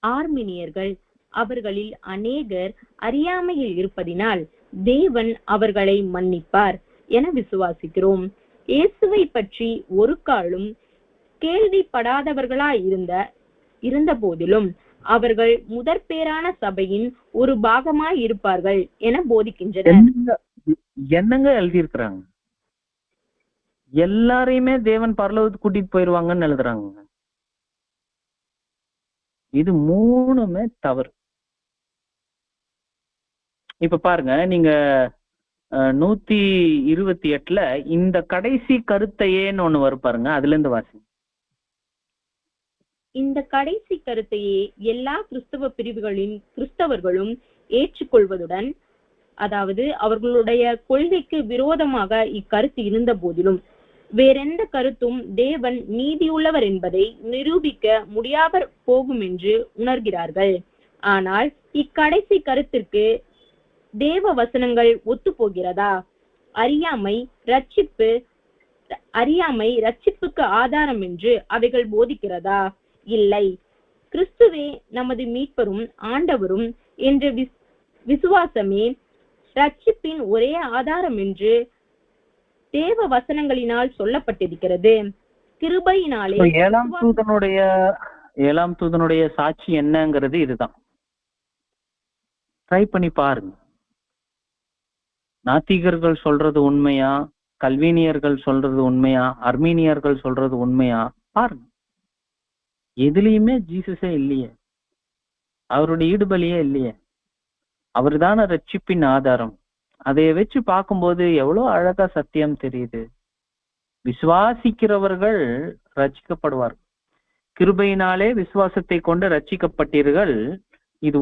ஆர்மீனியர்கள் அவர்களில் அநேகர் அறியாமையில் இருப்பதினால் தேவன் அவர்களை மன்னிப்பார் என விசுவாசிக்கிறோம். இயேசுவை பற்றி ஒரு காலும் கேள்விப்படாதவர்களாய் இருந்த போதிலும் அவர்கள் முதற்பேரான சபையின் ஒரு பாகமாய் இருப்பார்கள் என போதிக்கின்றனர். என்னங்க எழுதி இருக்கிறாங்க? எல்லாரையுமே தேவன் பரலோகத்துக்கு கூட்டிட்டு போயிருவாங்கன்னு எழுதுறாங்க. இது மூணுமே தவறு. இப்ப பாருங்க, நீங்க 128 இந்த கடைசி கருத்தையேன்னு ஒண்ணு வரும் பாருங்க, அதுல இருந்து வாசி. இந்த கடைசி கருத்தையே எல்லா கிறிஸ்தவ பிரிவுகளின் கிறிஸ்தவர்களும் ஏற்றுக்கொள்வதுடன், அதாவது அவர்களுடைய கொள்கைக்கு விரோதமாக இக்கருத்து இருந்த போதிலும் வேறெந்த கருத்தும் தேவன் நீதியுள்ளவர் என்பதை நிரூபிக்க முடியாத போகும் என்று உணர்கிறார்கள். ஆனால் இக்கடைசி கருத்திற்கு தேவ வசனங்கள் ஒத்து போகிறதா? அறியாமை ரட்சிப்புக்கு ஆதாரம் என்று அவைகள் போதிக்கிறதா? இல்லை. கிறிஸ்துவே நமது மீட்பரும் ஆண்டவரும் என்ற விசுவாசமே ரட்சிப்பின் ஒரே ஆதாரம் என்று தேவ வசனங்களினால் சொல்லப்பட்டிருக்கிறது. கிருபையினாலே ஏழாம் தூதனுடைய சாட்சி என்னங்கிறது இதுதான். ட்ரை பண்ணி பாருங்க. நாத்திகர்கள் சொல்றது உண்மையா, கல்வீனியர்கள் சொல்றது உண்மையா, அர்மீனியர்கள் சொல்றது உண்மையா பாருங்க. எதுலயுமே ஜீசஸே இல்லையே, அவருடைய ஈடுபலியே இல்லையே. அவர்தான ரட்சிப்பின் ஆதாரம். அதை வச்சு பார்க்கும்போது எவ்வளவு அழகா சத்தியம் தெரியுது. விசுவாசிக்கிறவர்கள் ரட்சிக்கப்படுவார்கள். கிருபையினாலே விசுவாசத்தை கொண்டு ரட்சிக்கப்பட்டீர்கள். இது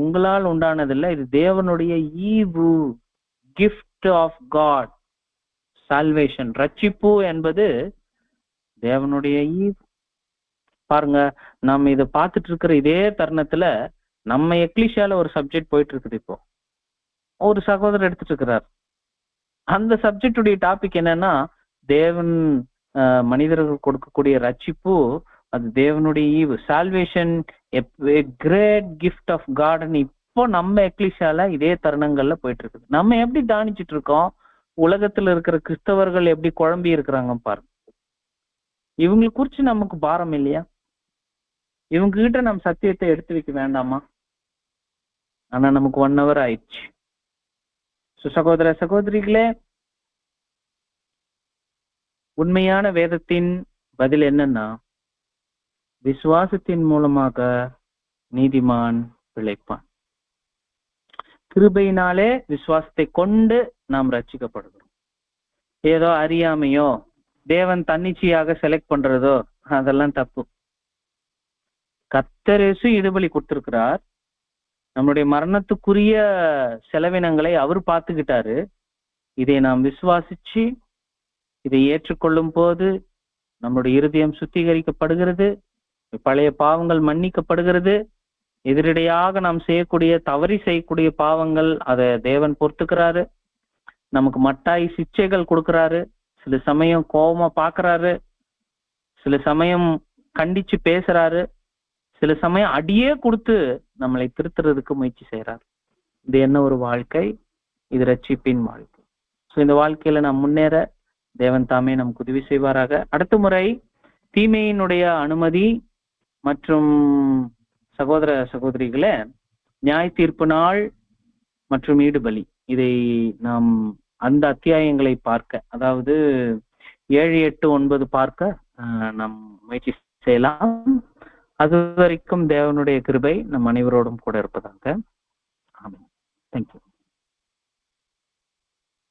உங்களால் உண்டானதில்லை, இது தேவனுடைய ஈவு, கிஃப்ட் ஆஃப் காட், சால்வேஷன். ரட்சிப்பு என்பது தேவனுடைய ஈவு. பாருங்க, நம்ம இதை பார்த்துட்டு இருக்கிற இதே தருணத்துல நம்ம எக்லிஷியால ஒரு சப்ஜெக்ட் போயிட்டு இருக்குது. இப்போ ஒரு சகோதரர் எடுத்துட்டு இருக்கிறார். அந்த சப்ஜெக்டுடைய டாபிக் என்னன்னா, தேவன் மனிதர்கள் கொடுக்கக்கூடிய ரட்சிப்பு அது தேவனுடைய ஈவு, salvation, a great gift of God. இப்போ நம்ம எக்லிஷியால இதே தருணங்கள்ல போயிட்டு இருக்குது. நம்ம எப்படி தானிச்சிட்டு இருக்கோம்? உலகத்துல இருக்கிற கிறிஸ்தவர்கள் எப்படி குழம்பி இருக்கிறாங்க பாருங்க. இவங்களை குறிச்சு நமக்கு பாரம் இல்லையா? இவங்க கிட்ட நம்ம சத்தியத்தை எடுத்து வைக்க வேண்டாமா? ஆனா நமக்கு 1 hour ஆயிடுச்சு. சகோதர சகோதரிகளே, உண்மையான வேதத்தின் பதில் என்னன்னா, விசுவாசத்தின் மூலமாக நீதிமான் பிழைப்பான். கிருபையினாலே விசுவாசத்தை கொண்டு நாம் ரட்சிக்கப்படுகிறோம். ஏதோ அறியாமையோ தேவன் தன்னிச்சையாக செலக்ட் பண்றதோ அதெல்லாம் தப்பு. கர்த்தர் இயேசு ஈடுபலி கொடுத்திருக்கிறார். நம்முடைய மரணத்துக்குரிய செலவினங்களை அவர் பார்த்துக்கிட்டாரு. இதை நாம் விசுவாசிச்சு இதை ஏற்றுக்கொள்ளும் போது நம்முடைய இருதயம் சுத்திகரிக்கப்படுகிறது, பழைய பாவங்கள் மன்னிக்கப்படுகிறது. எதிரடையாக நாம் செய்யக்கூடிய தவறி செய்யக்கூடிய பாவங்கள் அதை தேவன் பொறுத்துக்கிறாரு. நமக்கு மட்டாய் சிக்ஷைகள் கொடுக்கிறாரு. சில சமயம் கோபமா பாக்குறாரு, சில சமயம் கண்டிச்சு பேசுறாரு, சில சமயம் அடியே கொடுத்து நம்மளை திருத்துறதுக்கு முயற்சி செய்யறாரு. இது என்ன ஒரு வாழ்க்கை? இது ரட்சிப்பின் வாழ்க்கை. ஸோ இந்த வாழ்க்கையில நாம் முன்னேற தேவன் தாமே நமக்கு உதவி செய்வாராக. அடுத்த முறை தீமையினுடைய அனுமதி மற்றும் சகோதர சகோதரிகளே, நியாய தீர்ப்பு நாள் மற்றும் ஈடுபலி, இதை நாம் அந்த அத்தியாயங்களை பார்க்க, அதாவது 7, 8, 9 பார்க்க நாம் முயற்சி செய்யலாம். அது வரைக்கும் தேவனுடைய கிருபை நம் அனைவரோடும் கூட இருப்பதாக. ஆமென். தேங்க்யூ.